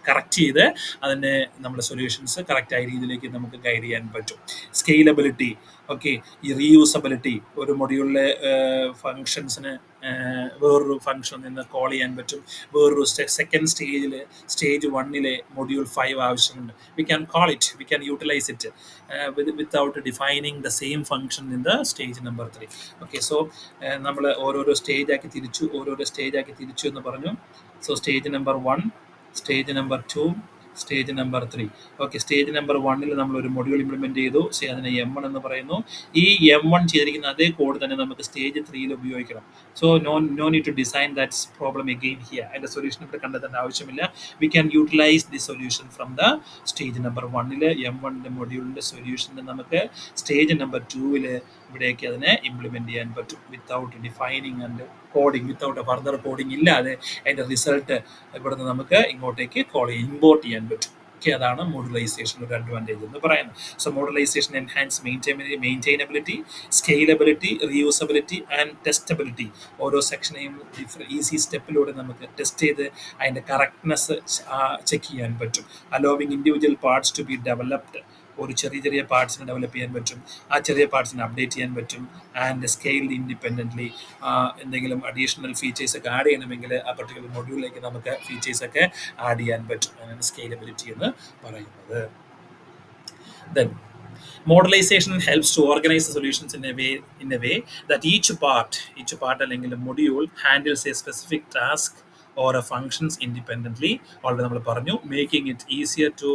കറക്റ്റ് ചെയ്ത് അതിൻ്റെ നമ്മുടെ സൊല്യൂഷൻസ് കറക്റ്റായ രീതിയിലേക്ക് നമുക്ക് ഗൈഡ് ചെയ്യാൻ പറ്റും. സ്കെയിലബിലിറ്റി, ഓക്കെ, ഈ റീയൂസബിലിറ്റി, ഒരു മൊഡ്യൂളിലെ ഫങ്ഷൻസിന് വേറൊരു ഫംഗ്ഷനിൽ നിന്ന് കോൾ ചെയ്യാൻ പറ്റും. വേറൊരു സെക്കൻഡ് സ്റ്റേജ് 1ലെ മൊഡ്യൂൾ 5 ആവശ്യമുണ്ട്. We can call it, we can utilise it without defining the same function in the stage number 3. Okay, so നമ്മൾ ഓരോരോ സ്റ്റേജാക്കി തിരിച്ചു എന്ന് പറഞ്ഞു. So stage number 1, stage number 2, stage number 3. Okay, stage number 1ൽ നമ്മൾ ഒരു മൊഡ്യൂൾ ഇംപ്ലിമെന്റ് ചെയ്തു. അതിനെ M1 എന്ന് പറയുന്നു. ഈ M1 ചെയ്തിരിക്കുന്ന അതേ കോഡ് തന്നെ നമുക്ക് സ്റ്റേജ് 3ൽ ഉപയോഗിക്കണം. So no need to design that problem again here. അതിന്റെ സൊല്യൂഷൻ ഇവിടെ കണ്ടെത്തേണ്ട ആവശ്യമില്ല. We can utilise the solution from the stage number 1ലെ M1ന്റെ മൊഡ്യൂളിന്റെ സൊല്യൂഷനെ നമുക്ക് സ്റ്റേജ് നമ്പർ 2ൽ ഇവിടേക്ക് അതിനെ ഇംപ്ലിമെന്റ് ചെയ്യാൻ പറ്റും without defining and coding, without further coding ഇല്ലാതെ അതിന്റെ റിസൾട്ട് ഇവിടുന്ന് നമുക്ക് ഇങ്ങോട്ടേക്ക് ഇമ്പോർട്ട് ചെയ്യാൻ പറ്റും. ഓക്കെ, അതാണ് മോഡുലൈസേഷൻ ഒരു അഡ്വാൻറ്റേജ് എന്ന് പറയുന്നത്. So modularisation enhance maintainability, scalability, reusability and testability. ഓരോ സെക്ഷനെയും ഈസി സ്റ്റെപ്പിലൂടെ നമുക്ക് ടെസ്റ്റ് ചെയ്ത് അതിൻ്റെ കറക്റ്റ്നെസ് ചെക്ക് ചെയ്യാൻ പറ്റും. Allowing individual parts to be developed. ഒരു ചെറിയ പാർട്സിനെ ഡെവലപ്പ് ചെയ്യാൻ പറ്റും, ആ ചെറിയ പാർട്സിനെ അപ്ഡേറ്റ് ചെയ്യാൻ പറ്റും. And scaled independently. എന്തെങ്കിലും അഡീഷണൽ ഫീച്ചേഴ്സ് ഒക്കെ ആഡ് ചെയ്യണമെങ്കിൽ ആ പർട്ടിക്കുലർ മൊഡ്യൂളിലേക്ക് നമുക്ക് ഫീച്ചേഴ്സൊക്കെ ആഡ് ചെയ്യാൻ പറ്റും. അതാണ് സ്കെയിലബിലിറ്റി എന്ന് പറയുന്നത്. Then modelization helps to organize the solutions in a way that each part അല്ലെങ്കിൽ module handles a specific task or a functions independently. Already നമ്മൾ പറഞ്ഞു, making it easier to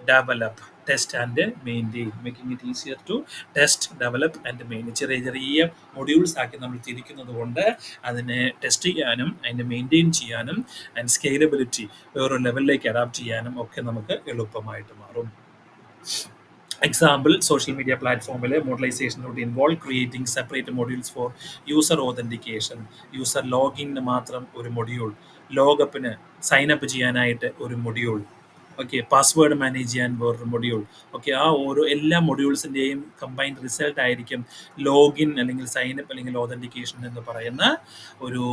develop, test and maintain. Making it easier to test, develop and maintain. ചെറിയ modules ആക്കി നമ്മൾ തിരിക്കുന്നത് കൊണ്ട് അതിനെ test ചെയ്യാനും അതിനെ മെയിൻറ്റെയിൻ ചെയ്യാനും ആൻഡ് സ്കെയിലബിലിറ്റി വേറൊരു ലെവലിലേക്ക് അഡാപ്റ്റ് ചെയ്യാനും ഒക്കെ നമുക്ക് എളുപ്പമായിട്ട് മാറും. Example, social media platform modelization would involve creating separate modules for user authentication. User login മാത്രം ഒരു മൊഡ്യൂൾ, ലോഗപ്പിന് സൈൻ അപ്പ് ചെയ്യാനായിട്ട് ഒരു മൊഡ്യൂൾ, ഓക്കെ, പാസ്വേഡ് മാനേജ് ചെയ്യാൻ വേറൊരു മൊഡ്യൂൾ. ഓക്കെ, ആ ഓരോ എല്ലാ മൊഡ്യൂൾസിൻ്റെയും കമ്പൈൻഡ് റിസൾട്ട് ആയിരിക്കും ലോഗിൻ അല്ലെങ്കിൽ സൈനപ്പ് അല്ലെങ്കിൽ ഓതൻറ്റിക്കേഷൻ എന്ന് പറയുന്ന ഒരു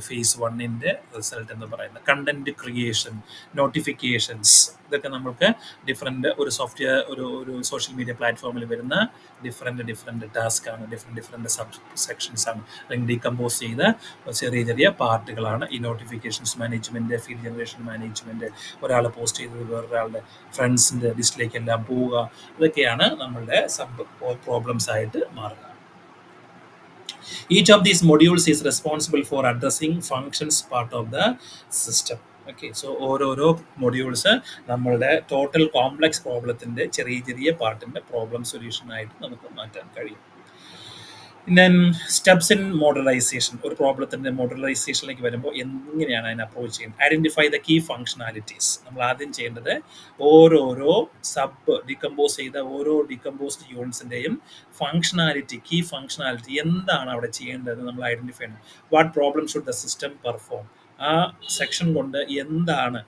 ഫേസ് വണ്ണിൻ്റെ റിസൾട്ട് എന്ന് പറയുന്നത്. കണ്ടന്റ് ക്രിയേഷൻ, നോട്ടിഫിക്കേഷൻസ്, ഇതൊക്കെ നമുക്ക് ഡിഫറെൻ്റ് ഒരു സോഫ്റ്റ്വെയർ ഒരു സോഷ്യൽ മീഡിയ പ്ലാറ്റ്ഫോമിൽ വരുന്ന ഡിഫറെൻ്റ് ടാസ്ക് ആണ്, ഡിഫറെൻ്റ് സബ് സെക്ഷൻസ് ആണ്, അല്ലെങ്കിൽ ഡീകമ്പോസ് ചെയ്ത ചെറിയ ചെറിയ പാർട്ടുകളാണ് ഈ notifications management, feed generation management, ഒരാൾ പോസ്റ്റ് ചെയ്തത് വേറൊരാളുടെ ഫ്രണ്ട്സിൻ്റെ ലിസ്റ്റിലേക്ക് എല്ലാം പോവുക, ഇതൊക്കെയാണ് നമ്മളുടെ സബ് പ്രോബ്ലംസ് ആയിട്ട് മാറുക. Each of these modules is responsible for addressing functions part of the system. Okay, so ഓരോരോ മൊഡ്യൂൾസ് നമ്മളുടെ ടോട്ടൽ കോംപ്ലക്സ് പ്രോബ്ലത്തിൻ്റെ ചെറിയ ചെറിയ പാർട്ടിൻ്റെ പ്രോബ്ലം സൊല്യൂഷനായിട്ട് നമുക്ക് മാറ്റാൻ കഴിയും. Then steps in modularisation. ഒരു പ്രോബ്ലത്തിൻ്റെ മോഡലൈസേഷനിലേക്ക് വരുമ്പോൾ എങ്ങനെയാണ് അതിനെ അപ്രോച്ച് ചെയ്യുന്നത്? Identify the key functionalities. നമ്മൾ ആദ്യം ചെയ്യേണ്ടത് ഓരോരോ സബ് ഡികമ്പോസ് ചെയ്ത ഓരോ ഡികമ്പോസ്ഡ് യൂണിറ്റ്സിൻ്റെയും ഫങ്ഷണാലിറ്റി, കീ ഫങ്ഷണാലിറ്റി എന്താണ് അവിടെ ചെയ്യേണ്ടത് നമ്മൾ ഐഡൻറ്റിഫൈ ചെയ്യണം. What problem should the system perform. ആ സെക്ഷൻ കൊണ്ട് എന്താണ്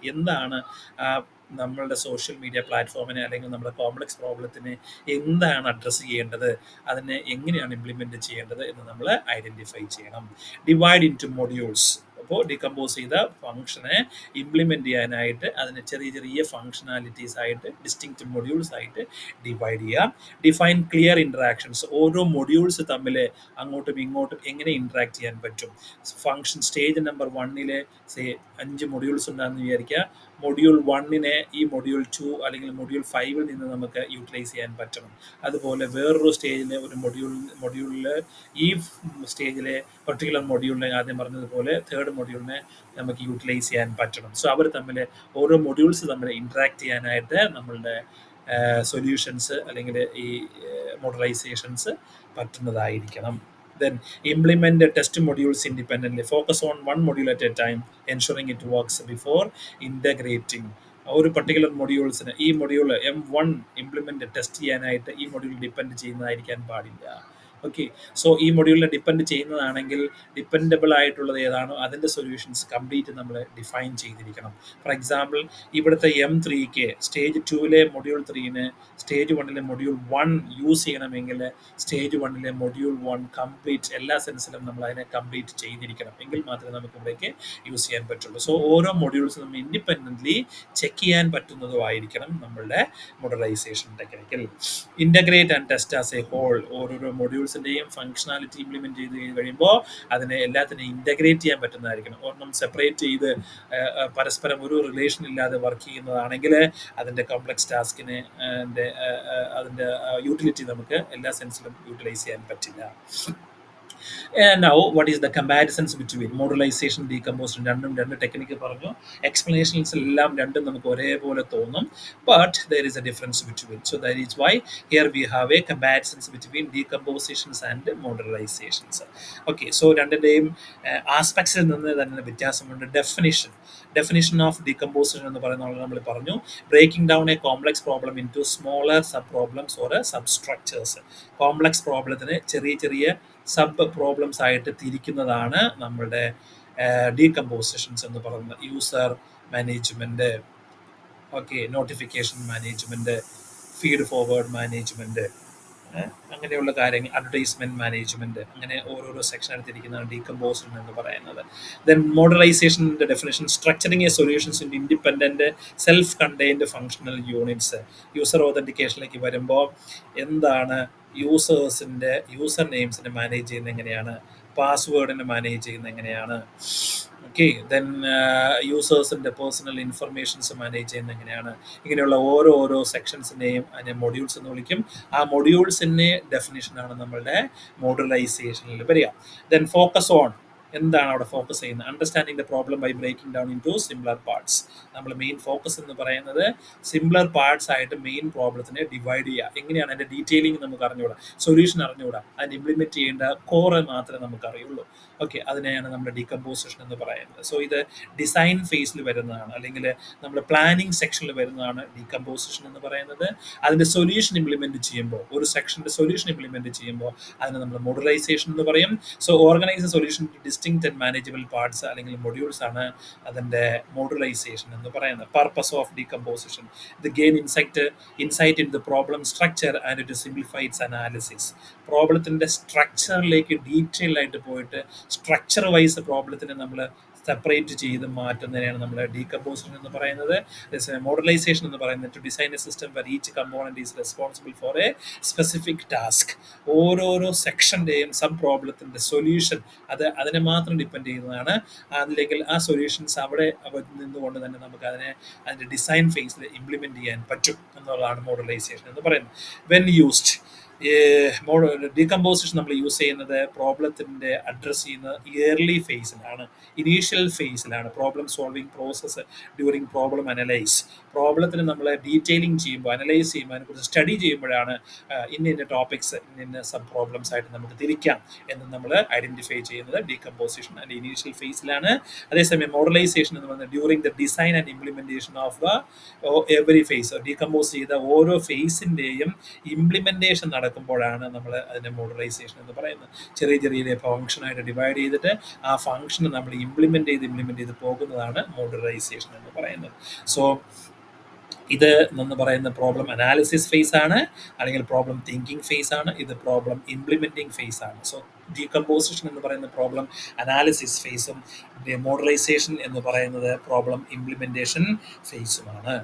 നമ്മളുടെ സോഷ്യൽ മീഡിയ പ്ലാറ്റ്ഫോമിനെ അല്ലെങ്കിൽ നമ്മുടെ കോംപ്ലക്സ് പ്രോബ്ലത്തിനെ എന്താണ് അഡ്രസ്സ് ചെയ്യേണ്ടത്, അതിനെ എങ്ങനെയാണ് ഇംപ്ലിമെൻറ്റ് ചെയ്യേണ്ടത് എന്ന് നമ്മൾ ഐഡൻറ്റിഫൈ ചെയ്യണം. Divide into modules. അപ്പോൾ ഡികമ്പോസ് ചെയ്ത ഫംഗ്ഷനെ ഇംപ്ലിമെൻറ്റ് ചെയ്യാനായിട്ട് അതിനെ ചെറിയ ചെറിയ ഫങ്ഷണാലിറ്റീസ് ആയിട്ട് ഡിസ്റ്റിങ്ക്റ്റ് മൊഡ്യൂൾസ് ആയിട്ട് ഡിവൈഡ് ചെയ്യാം. Define clear interactions. ഓരോ മൊഡ്യൂൾസ് തമ്മിൽ അങ്ങോട്ടും ഇങ്ങോട്ടും എങ്ങനെ ഇൻട്രാക്ട് ചെയ്യാൻ പറ്റും. ഫംഗ്ഷൻ സ്റ്റേജ് നമ്പർ 1 5 മൊഡ്യൂൾസ് ഉണ്ടാകുന്ന വിചാരിക്കുക. മൊഡ്യൂൾ 1 ഈ മൊഡ്യൂൾ 2 അല്ലെങ്കിൽ മൊഡ്യൂൾ 5 നിന്ന് നമുക്ക് യൂട്ടിലൈസ് ചെയ്യാൻ പറ്റണം. അതുപോലെ വേറൊരു സ്റ്റേജിലെ ഒരു മൊഡ്യൂളിൽ ഈ സ്റ്റേജിലെ പർട്ടിക്കുലർ മൊഡ്യൂളിനെ ആദ്യം പറഞ്ഞതുപോലെ തേർഡ് മൊഡ്യൂളിനെ നമുക്ക് യൂട്ടിലൈസ് ചെയ്യാൻ പറ്റണം. സോ അവർ തമ്മിൽ ഓരോ മൊഡ്യൂൾസ് തമ്മിൽ ഇൻട്രാക്ട് ചെയ്യാനായിട്ട് നമ്മളുടെ സൊല്യൂഷൻസ് അല്ലെങ്കിൽ ഈ മോഡലൈസേഷൻസ് പറ്റുന്നതായിരിക്കണം. Then implement the test modules independently. Focus on one module at a time, ensuring it works before integrating. ഒരു പർട്ടിക്കുലർ മൊഡ്യൂൾസിന് ഈ മൊഡ്യൂൾ M1 ഇംപ്ലിമെൻറ്റ് ടെസ്റ്റ് ചെയ്യാനായിട്ട് ഈ മൊഡ്യൂൾ ഡിപ്പെൻഡ് ചെയ്യുന്നതായിരിക്കാൻ പാടില്ല. ഓക്കെ, സോ ഈ മൊഡ്യൂളിനെ ഡിപ്പെൻഡ് ചെയ്യുന്നതാണെങ്കിൽ ഡിപ്പെൻഡബിൾ ആയിട്ടുള്ളത് ഏതാണോ അതിൻ്റെ സൊല്യൂഷൻസ് കംപ്ലീറ്റ് നമ്മൾ ഡിഫൈൻ ചെയ്തിരിക്കണം. ഫോർ എക്സാമ്പിൾ, ഇവിടുത്തെ M3 stage 2 module 3 stage 1 module 1 use ചെയ്യണമെങ്കിൽ സ്റ്റേജ് 1 മൊഡ്യൂൾ 1 കംപ്ലീറ്റ് എല്ലാ സെൻസിലും നമ്മൾ അതിനെ കംപ്ലീറ്റ് ചെയ്തിരിക്കണം. എങ്കിൽ മാത്രമേ നമുക്ക് ഇവിടേക്ക് യൂസ് ചെയ്യാൻ പറ്റുള്ളൂ. സോ ഓരോ മൊഡ്യൂൾസ് നമ്മൾ ഇൻഡിപെൻഡൻ്റ്ലി ചെക്ക് ചെയ്യാൻ പറ്റുന്നതുമായിരിക്കണം നമ്മളുടെ മോഡലൈസേഷൻ ടെക്നിക്കിൽ. Integrate and test as a whole. ഓരോരോ മൊഡ്യൂൾസിൻ്റെയും ഫങ്ഷണാലിറ്റി ഇംപ്ലിമെൻറ്റ് ചെയ്ത് കഴിയുമ്പോൾ അതിനെ എല്ലാത്തിനെയും ഇൻ്റഗ്രേറ്റ് ചെയ്യാൻ പറ്റുന്നതായിരിക്കണം. ഒരെണ്ണം സെപ്പറേറ്റ് ചെയ്ത് പരസ്പരം ഒരു റിലേഷൻ ഇല്ലാതെ വർക്ക് ചെയ്യുന്നതാണെങ്കിൽ അതിൻ്റെ കോംപ്ലക്സ് ടാസ്കിനെ അതിൻ്റെ യൂട്ടിലിറ്റി നമുക്ക് എല്ലാ സെൻസിലും യൂട്ടിലൈസ് ചെയ്യാൻ പറ്റില്ല. Now, what is the comparisons between modularization, decomposition? രണ്ട് ടെക്നിക്ക് പറഞ്ഞു. എക്സ്പ്ലനേഷൻസ് എല്ലാം രണ്ടും നമുക്ക് ഒരേപോലെ തോന്നും, but there is a difference between. So that is why here we have a comparisons between decompositions and modularizations. Okay, so രണ്ടിൻ്റെയും ആസ്പെക്ട്സിൽ നിന്ന് തന്നെ വ്യത്യാസമുണ്ട്. ഡെഫിനിഷൻ ഓഫ് ഡീകമ്പോസിഷൻ എന്ന് പറയുന്നത് നമ്മൾ പറഞ്ഞു, breaking down a complex problem into smaller sub problems or sub structures. Complex പ്രോബ്ലത്തിന് ചെറിയ ചെറിയ സബ് പ്രോബ്ലംസ് ആയിട്ട് തിരിക്കുന്നതാണ് നമ്മളുടെ ഡീകമ്പോസിഷൻസ് എന്ന് പറയുന്നത്. User management, okay, notification management, feed forward management, അങ്ങനെയുള്ള കാര്യങ്ങൾ, അഡ്വർടൈസ്മെൻറ്റ് മാനേജ്മെൻറ്റ്, അങ്ങനെ ഓരോരോ സെക്ഷൻ എടുത്തിരിക്കുന്നതാണ് ഡീകമ്പോസിഷൻ എന്ന് പറയുന്നത്. ദെൻ മോഡലൈസേഷൻ്റെ definition, structuring a solutions in independent self contained functional units. User ഓതൻറ്റിക്കേഷനിലേക്ക് വരുമ്പോൾ എന്താണ് യൂസർ നെയിംസിനെ മാനേജ് ചെയ്യുന്നത് എങ്ങനെയാണ്, പാസ്വേഡിനെ മാനേജ് ചെയ്യുന്നത് എങ്ങനെയാണ്, ഓക്കെ, ദെൻ യൂസേഴ്സിൻ്റെ പേഴ്സണൽ ഇൻഫർമേഷൻസ് മാനേജ് ചെയ്യുന്നത് എങ്ങനെയാണ്, ഇങ്ങനെയുള്ള ഓരോ സെക്ഷൻസിനെയും അതിനെ മൊഡ്യൂൾസ് എന്ന് വിളിക്കും. ആ മൊഡ്യൂൾസിൻ്റെ ഡെഫിനിഷനാണ് നമ്മളുടെ മോഡുലൈസേഷനിൽ വരിക. ദെൻ ഫോക്കസ് ഓൺ, എന്താണ് അവിടെ ഫോക്കസ് ചെയ്യുന്നത്? Understanding the problem by breaking down into simpler parts. നമ്മൾ മെയിൻ ഫോക്കസ് എന്ന് പറയുന്നത് സിംപ്ലർ പാർട്സ് ആയിട്ട് മെയിൻ പ്രോബ്ലത്തിനെ ഡിവൈഡ് ചെയ്യുക. എങ്ങനെയാണ് അതിൻ്റെ ഡീറ്റെയിലിംഗ് നമുക്ക് അറിഞ്ഞുകൂടാ, സൊല്യൂഷൻ അറിഞ്ഞുകൂടാ, അതിന് ഇംപ്ലിമെൻറ്റ് ചെയ്യേണ്ട കോറ് മാത്രമേ നമുക്ക് അറിയുള്ളൂ. ഓക്കെ, അതിനെയാണ് നമ്മൾ ഡീകമ്പോസിഷൻ എന്ന് പറയുന്നത്. സോ ഇത് ഡിസൈൻ ഫേസിൽ വരുന്നതാണ്, അല്ലെങ്കിൽ നമ്മൾ പ്ലാനിങ് സെക്ഷനിൽ വരുന്നതാണ് ഡീകമ്പോസിഷൻ എന്ന് പറയുന്നത്. അതിൻ്റെ സൊല്യൂഷൻ ഇംപ്ലിമെൻറ്റ് ചെയ്യുമ്പോൾ, ഒരു സെക്ഷൻ്റെ സൊല്യൂഷൻ ഇംപ്ലിമെൻറ്റ് ചെയ്യുമ്പോൾ അതിന് നമ്മൾ മോഡലൈസേഷൻ എന്ന് പറയും. So organise solution distinct and manageable parts അല്ലെങ്കിൽ മൊഡ്യൂൾസ് ആണ് അതിൻ്റെ മോഡലൈസേഷൻ എന്ന് പറയുന്നത്. പർപ്പസ് ഓഫ് ഡീകമ്പോസിഷൻ, ഇത് gain insight in the problem structure and to simplify its analysis. പ്രോബ്ലത്തിൻ്റെ സ്ട്രക്ചറിലേക്ക് ഡീറ്റെയിൽ ആയിട്ട് പോയിട്ട് സ്ട്രക്ചർ വൈസ് പ്രോബ്ലത്തിനെ നമ്മൾ സെപ്പറേറ്റ് ചെയ്ത് മാറ്റുന്നതിനെയാണ് നമ്മൾ ഡീകമ്പോസിഷൻ എന്ന് പറയുന്നത്. മോഡലൈസേഷൻ എന്ന് പറയുന്നത് to design a system where each component is responsible for a specific task. ഓരോരോ സെക്ഷൻ്റെയും സബ് പ്രോബ്ലത്തിൻ്റെ സൊല്യൂഷൻ അതിനെ മാത്രം ഡിപ്പെൻഡ് ചെയ്യുന്നതാണ്. അല്ലെങ്കിൽ ആ സൊല്യൂഷൻസ് അവിടെ നിന്നുകൊണ്ട് തന്നെ നമുക്ക് അതിൻ്റെ ഡിസൈൻ ഫേസിൽ ഇംപ്ലിമെൻറ്റ് ചെയ്യാൻ പറ്റും എന്നുള്ളതാണ് മോഡലൈസേഷൻ എന്ന് പറയുന്നത്. വെൻ യൂസ്ഡ്, ഡീകമ്പോസിഷൻ നമ്മൾ യൂസ് ചെയ്യുന്നത് പ്രോബ്ലത്തിൻ്റെ അഡ്രസ്സ് ചെയ്യുന്ന ഇയർലി ഫേസിലാണ്, ഇനീഷ്യൽ ഫേസിലാണ്. Problem solving process during problem analyse. പ്രോബ്ലത്തിന് നമ്മൾ ഡീറ്റെയിലിംഗ് ചെയ്യുമ്പോൾ, അനലൈസ് ചെയ്യുമ്പോൾ, അതിനെക്കുറിച്ച് സ്റ്റഡി ചെയ്യുമ്പോഴാണ് ഇന്ന ടോപ്പിക്സ് ഇന്ന സബ് പ്രോബ്ലംസ് ആയിട്ട് നമുക്ക് തിരിക്കാം എന്ന് നമ്മൾ ഐഡൻറ്റിഫൈ ചെയ്യുന്നത് ഡീകമ്പോസിഷൻ അതിൻ്റെ ഇനീഷ്യൽ ഫേസിലാണ്. അതേസമയം മോഡലൈസേഷൻ എന്ന് പറയുന്നത് during the design and implementation of the every phase. Decompose ചെയ്ത ഓരോ ഫേസിൻ്റെയും ഇംപ്ലിമെൻറ്റേഷൻ നടക്കുമ്പോഴാണ് നമ്മൾ അതിൻ്റെ മോഡലൈസേഷൻ എന്ന് പറയുന്നത്. ചെറിയ ചെറിയ ഫങ്ഷനായിട്ട് ഡിവൈഡ് ചെയ്തിട്ട് ആ ഫങ്ഷന് നമ്മൾ ഇംപ്ലിമെൻറ്റ് ചെയ്ത് പോകുന്നതാണ് മോഡലൈസേഷൻ എന്ന് പറയുന്നത്. സോ ഇത് എന്ന് പറയുന്ന പ്രോബ്ലം അനാലിസിസ് ഫേസ് ആണ്, അല്ലെങ്കിൽ പ്രോബ്ലം തിങ്കിങ് ഫേസ് ആണ്. ഇത് പ്രോബ്ലം ഇംപ്ലിമെൻറ്റിംഗ് ഫേസ് ആണ്. സോ ഡീകമ്പോസിഷൻ എന്ന് പറയുന്ന പ്രോബ്ലം അനാലിസിസ് ഫേസും മോഡലൈസേഷൻ എന്ന് പറയുന്നത് പ്രോബ്ലം ഇംപ്ലിമെൻറ്റേഷൻ ഫേസുമാണ്.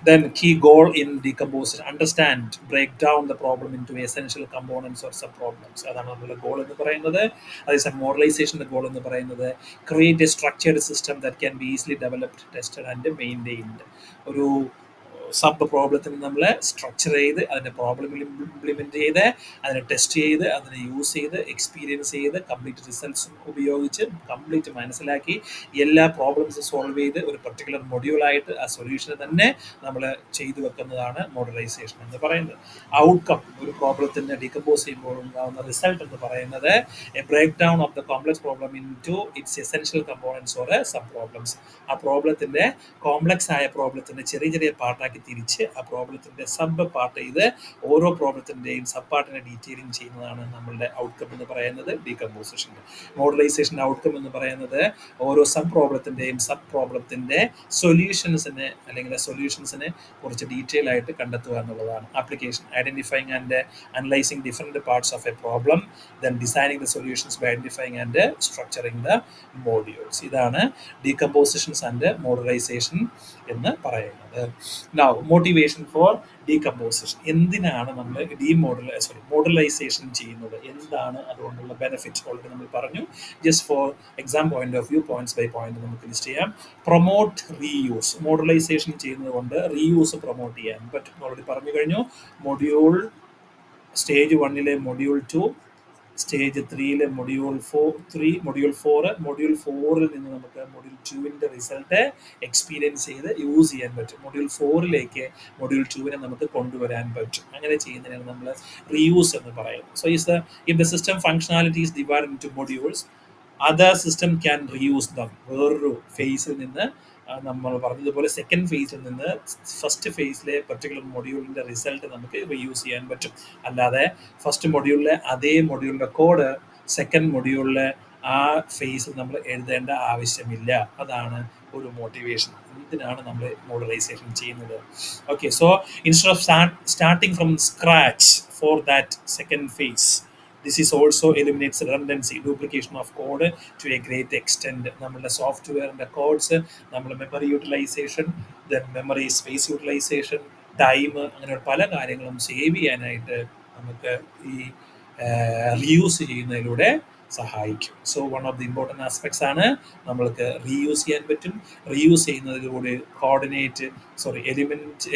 Then key goal in decomposition, understand, break down the problem into essential components or sub-problems. അതാണ് നമ്മുടെ ഗോൾ എന്ന് പറയുന്നത്. അതേസമയം മോഡലൈസേഷൻ്റെ ഗോൾ എന്ന് പറയുന്നത് create A structured system that can be easily developed, tested and maintained. ഒരു sub പ്രോബ്ലത്തിന് നമ്മൾ സ്ട്രക്ചർ ചെയ്ത് അതിൻ്റെ പ്രോബ്ലം ഇംപ്ലിമെൻറ്റ് ചെയ്ത് അതിനെ ടെസ്റ്റ് ചെയ്ത് അതിനെ യൂസ് ചെയ്ത് എക്സ്പീരിയൻസ് ചെയ്ത് കംപ്ലീറ്റ് റിസൾട്ട്സ് ഉപയോഗിച്ച് കംപ്ലീറ്റ് മനസ്സിലാക്കി എല്ലാ പ്രോബ്ലംസ് സോൾവ് ചെയ്ത് ഒരു പർട്ടിക്കുലർ മൊഡ്യൂളായിട്ട് ആ സൊല്യൂഷനെ തന്നെ നമ്മൾ ചെയ്തു വെക്കുന്നതാണ് മോഡലൈസേഷൻ എന്ന് പറയുന്നത്. ഔട്ട്കം, ഒരു പ്രോബ്ലത്തിൻ്റെ ഡീകമ്പോസ് ചെയ്യുമ്പോൾ ഉണ്ടാകുന്ന റിസൾട്ട് എന്ന് പറയുന്നത് a break down of the complex problem into its essential components or sub problems. ആ പ്രോബ്ലത്തിൻ്റെ കോംപ്ലക്സ് ആയ പ്രോബ്ലത്തിൻ്റെ ചെറിയ ചെറിയ പാർട്ടാക്കി തിരിച്ച് ആ പ്രോബ്ലത്തിൻ്റെ സബ് പാർട്ട് ചെയ്ത് ഓരോ പ്രോബ്ലത്തിൻ്റെയും സബ് പാർട്ടിനെ ഡീറ്റെയിലിംഗ് ചെയ്യുന്നതാണ് നമ്മളുടെ ഔട്ട്കം എന്ന് പറയുന്നത് ഡീകമ്പോസിഷൻ്റെ. മോഡലൈസേഷൻ്റെ ഔട്ട്കം എന്ന് പറയുന്നത് ഓരോ സബ് പ്രോബ്ലത്തിൻ്റെ സൊല്യൂഷൻസിനെ അല്ലെങ്കിൽ സൊല്യൂഷൻസിനെ കുറിച്ച് ഡീറ്റെയിൽ ആയിട്ട് കണ്ടെത്തുക എന്നുള്ളതാണ്. Application, identifying and analysing different parts of a problem, then designing the solutions by identifying and structuring the modules. ഇതാണ് ഡീകമ്പോസിഷൻസ് ആൻഡ് മോഡലൈസേഷൻ എന്ന് പറയുന്നത്. Now motivation for decomposition. എന്തിനാണ് നമ്മൾ മോഡലൈസേഷൻ ചെയ്യുന്നത്, എന്താണ് അതുകൊണ്ടുള്ള ബെനിഫിറ്റ് ഓൾറെഡി നമ്മൾ പറഞ്ഞു. Just for exam point of view, points by point നമുക്ക് ലിസ്റ്റ് ചെയ്യാം. Promote reuse. മോഡലൈസേഷൻ ചെയ്യുന്നത് കൊണ്ട് റീയൂസ് പ്രൊമോട്ട് ചെയ്യാൻ പറ്റും. ഓൾറെഡി പറഞ്ഞു കഴിഞ്ഞു. Module stage 1 module 2, stage 3 module 4, module 4 നിന്ന് നമുക്ക് മൊഡ്യൂൾ 2 റിസൾട്ട് എക്സ്പീരിയൻസ് ചെയ്ത് യൂസ് ചെയ്യാൻ പറ്റും. മൊഡ്യൂൾ 4 മൊഡ്യൂൾ 2 നമുക്ക് കൊണ്ടുവരാൻ പറ്റും. അങ്ങനെ ചെയ്യുന്നതിനാണ് നമ്മൾ റീയൂസ് എന്ന് പറയുന്നത്. So if the system functionality is divided into modules, other system can reuse dum. വേറൊരു ഫേസിൽ നിന്ന് നമ്മൾ പറഞ്ഞതുപോലെ സെക്കൻഡ് ഫേസിൽ നിന്ന് ഫസ്റ്റ് ഫേസിലെ പർട്ടിക്കുലർ മൊഡ്യൂളിൻ്റെ റിസൾട്ട് നമുക്ക് റീയൂസ് ചെയ്യാൻ പറ്റും. അല്ലാതെ ഫസ്റ്റ് മൊഡ്യൂളിലെ അതേ മൊഡ്യൂളിൻ്റെ കോഡ് സെക്കൻഡ് മൊഡ്യൂളിലെ ആ ഫേസിൽ നമ്മൾ എഴുതേണ്ട ആവശ്യമില്ല. അതാണ് ഒരു മോട്ടിവേഷൻ. ഇതിനാണ് നമ്മൾ മോഡലൈസേഷൻ ചെയ്യുന്നത്. Okay, so instead of starting from scratch for that second phase, this is also eliminates redundancy, duplication of code to a great extent. നമ്മളുടെ സോഫ്റ്റ്വെയറിൻ്റെ കോഡ്സ്, നമ്മുടെ memory utilisation, then memory space utilisation, time, അങ്ങനെ പല കാര്യങ്ങളും save ചെയ്യാനായിട്ട് നമുക്ക് ഈ reuse ചെയ്യുന്നതിലൂടെ സഹായിക്കും. So one of the important aspects ആണ് നമ്മൾക്ക് റീയൂസ് ചെയ്യാൻ പറ്റും. റീയൂസ് ചെയ്യുന്നതിലൂടെ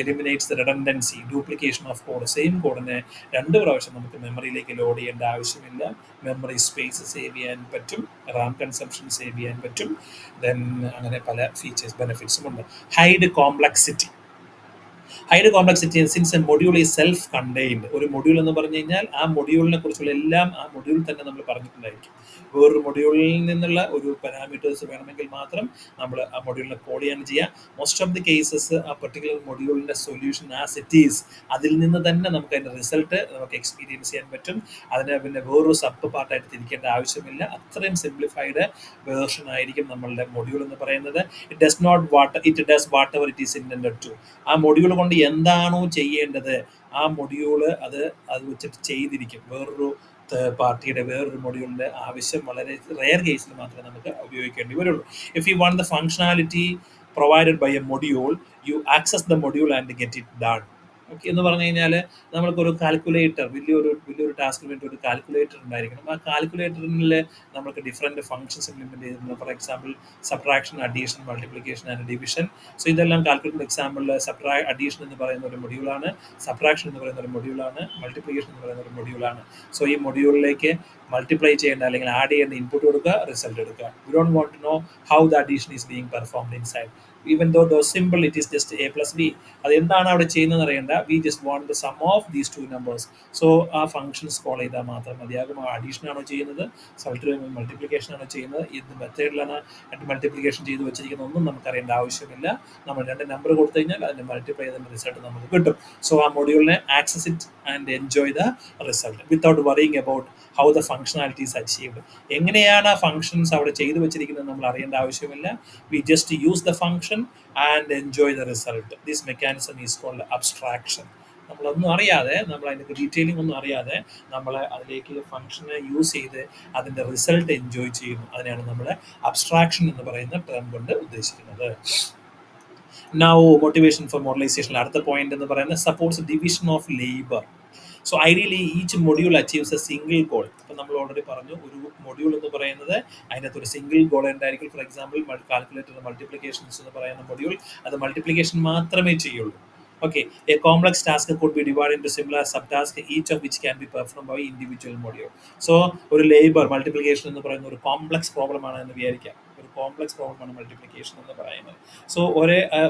eliminates the redundancy, duplication of code. Same കോഡിനെ 2 പ്രാവശ്യം നമുക്ക് മെമ്മറിയിലേക്ക് ലോഡ് ചെയ്യേണ്ട ആവശ്യമില്ല. മെമ്മറി സ്പേസ് സേവ് ചെയ്യാൻ പറ്റും, റാം കൺസംഷൻ സേവ് ചെയ്യാൻ പറ്റും. ദെൻ അങ്ങനെ പല ഫീച്ചേഴ്സ് ബെനിഫിറ്റ്സും ഉണ്ട്. Hide complexity. Hide complexity since A module ഈ സെൽഫ് കണ്ടെയ്ൻഡ്. ഒരു മൊഡ്യൂൾ എന്ന് പറഞ്ഞു കഴിഞ്ഞാൽ ആ മൊഡ്യൂളിനെ കുറിച്ചുള്ള എല്ലാം ആ മൊഡ്യൂൾ തന്നെ നമ്മൾ പറഞ്ഞിട്ടുണ്ടായിരിക്കും. വേറൊരു മൊഡ്യൂളിൽ നിന്നുള്ള ഒരു പാരാമീറ്റേഴ്സ് വേണമെങ്കിൽ മാത്രം നമ്മൾ ആ മൊഡ്യൂളിനെ കോൾ ചെയ്യാൻ ചെയ്യുക. മോസ്റ്റ് ഓഫ് ദി കേസസ് ആ പെർട്ടിക്കുലർ മൊഡ്യൂളിൻ്റെ സൊല്യൂഷൻ ആസ് ഇറ്റ് ഈസ്, അതിൽ നിന്ന് തന്നെ നമുക്ക് അതിൻ്റെ റിസൾട്ട് നമുക്ക് എക്സ്പീരിയൻസ് ചെയ്യാൻ പറ്റും. അതിനെ പിന്നെ വേറൊരു സബ് പാർട്ടായിട്ട് തിരിക്കേണ്ട ആവശ്യമില്ല. അത്രയും സിംപ്ലിഫൈഡ് വേർഷൻ ആയിരിക്കും നമ്മളുടെ മൊഡ്യൂൾ എന്ന് പറയുന്നത്. It does what ever it is intended to. ആ മൊഡ്യൂൾ കൊണ്ട് എന്താണോ ചെയ്യേണ്ടത് ആ മൊഡ്യൂള് അത് വെച്ചിട്ട് ചെയ്തിരിക്കും. വേറൊരു പാർട്ടിയുടെ വേറൊരു മൊഡ്യൂളിൻ്റെ ആവശ്യം വളരെ റെയർ കേസിൽ മാത്രമേ നമുക്ക് ഉപയോഗിക്കേണ്ടി വരുള്ളൂ. If you want the functionality provided by a module, you access the module and get it done. Okay എന്ന് പറഞ്ഞു കഴിഞ്ഞാൽ നമ്മൾക്കൊരു കാൽക്കുലേറ്റർ, വലിയൊരു ടാസ്കിന് വേണ്ടി ഒരു കാൽക്കുലേറ്റർ ഉണ്ടായിരിക്കണം. ആ കാൽക്കുലേറ്ററിൽ നമുക്ക് ഡിഫറെൻറ്റ് ഫങ്ഷൻസ് ഇംപ്ലിമെൻറ്റ് ചെയ്തിട്ടുണ്ട്. For example subtraction, addition, multiplication and division. So ഇതെല്ലാം കാൽക്കുലേറ്റർ എക്സാമ്പിളിൽ അഡീഷൻ എന്ന് പറയുന്ന ഒരു മൊഡ്യൂളാണ്, സബ്ട്രാക്ഷൻ എന്ന് പറയുന്ന ഒരു മൊഡ്യൂളാണ്, മൾട്ടിപ്ലിക്കേഷൻ എന്ന് പറയുന്ന ഒരു മൊഡ്യൂളാണ്. സോ ഈ മൊഡ്യൂളിലേക്ക് മൾട്ടിപ്ലൈ ചെയ്യേണ്ട അല്ലെങ്കിൽ ആഡ് ചെയ്യേണ്ട ഇൻപുട്ട് കൊടുക്കുക, റിസൾട്ട് എടുക്കുക. We don't want to know how the addition is being performed inside. Even though though simple it is just a plus b. അത് എന്താണ് അവിടെ ചെയ്യുന്നതെന്ന് അറിയേണ്ട. We just want the sum of these two numbers. So ആ functions call ചെയ്താൽ മാത്രം മതിയാകും. ആ അഡീഷൻ ആണോ ചെയ്യുന്നത്, മൾട്ടിപ്ലിക്കേഷൻ ആണോ ചെയ്യുന്നത്, ഏത് മെത്തേഡിലാണ് മൾട്ടിപ്ലിക്കേഷൻ ചെയ്ത് വെച്ചിരിക്കുന്നത് ഒന്നും നമുക്കറിയേണ്ട ആവശ്യമില്ല. നമ്മൾ രണ്ട് നമ്പർ കൊടുത്തു കഴിഞ്ഞാൽ അതിൻ്റെ മൾട്ടിപ്ലൈ ചെയ്തതിൻ്റെ റിസൾട്ട് നമുക്ക് കിട്ടും. സോ ആ മൊഡ്യൂളിനെ access it and enjoy the result without worrying about how the functionality is achieved. എങ്ങനെയാണ് ആ ഫങ്ഷൻസ് അവിടെ ചെയ്തു വെച്ചിരിക്കുന്നത് നമ്മൾ അറിയേണ്ട ആവശ്യമില്ല. We just use the function and enjoy the result. This mechanism is called abstraction. നമ്മളൊന്നും അറിയാതെ, നമ്മൾ അതിൻ്റെ ഡീറ്റെയിലിംഗ് ഒന്നും അറിയാതെ നമ്മൾ അതിലേക്ക് ഫംഗ്ഷനെ യൂസ് ചെയ്ത് അതിൻ്റെ റിസൾട്ട് എൻജോയ് ചെയ്യുന്നു. അതിനെയാണ് നമ്മൾ അബ്സ്ട്രാക്ഷൻ എന്ന് പറയുന്ന ടേം കൊണ്ട് ഉദ്ദേശിക്കുന്നത്. നൗ മോട്ടിവേഷൻ ഫോർ മോഡലൈസേഷൻ അടുത്ത പോയിന്റ് എന്ന് പറയുന്നത് supports division of labour. So ideally each module achieves A single goal. അപ്പം നമ്മൾ ഓൾറെഡി പറഞ്ഞു, ഒരു മൊഡ്യൂൾ എന്ന് പറയുന്നത് അതിനകത്ത് ഒരു സിംഗിൾ ഗോൾ ഉണ്ടായിരിക്കും. ഫോർ എക്സാമ്പിൾ കാൽക്കുലേറ്റർ മൾട്ടിപ്ലിക്കേഷൻസ് എന്ന് പറയുന്ന മൊഡ്യൂൾ അത് മൾട്ടിപ്ലിക്കേഷൻ മാത്രമേ ചെയ്യുള്ളൂ. Okay, a complex task could be divided into similar subtasks, each of which can be performed by individual module. So, ഒരു ലേബർ മൾട്ടിപ്ലിക്കേഷൻ എന്ന് പറയുന്ന ഒരു കോംപ്ലക്സ് പ്രോബ്ലം ആണ് എന്ന് വിചാരിക്കാം. ഒരു കോംപ്ലക്സ് പ്രോബ്ലമാണ് മൾട്ടിപ്ലിക്കേഷൻ എന്ന് പറയുന്നത്. സോ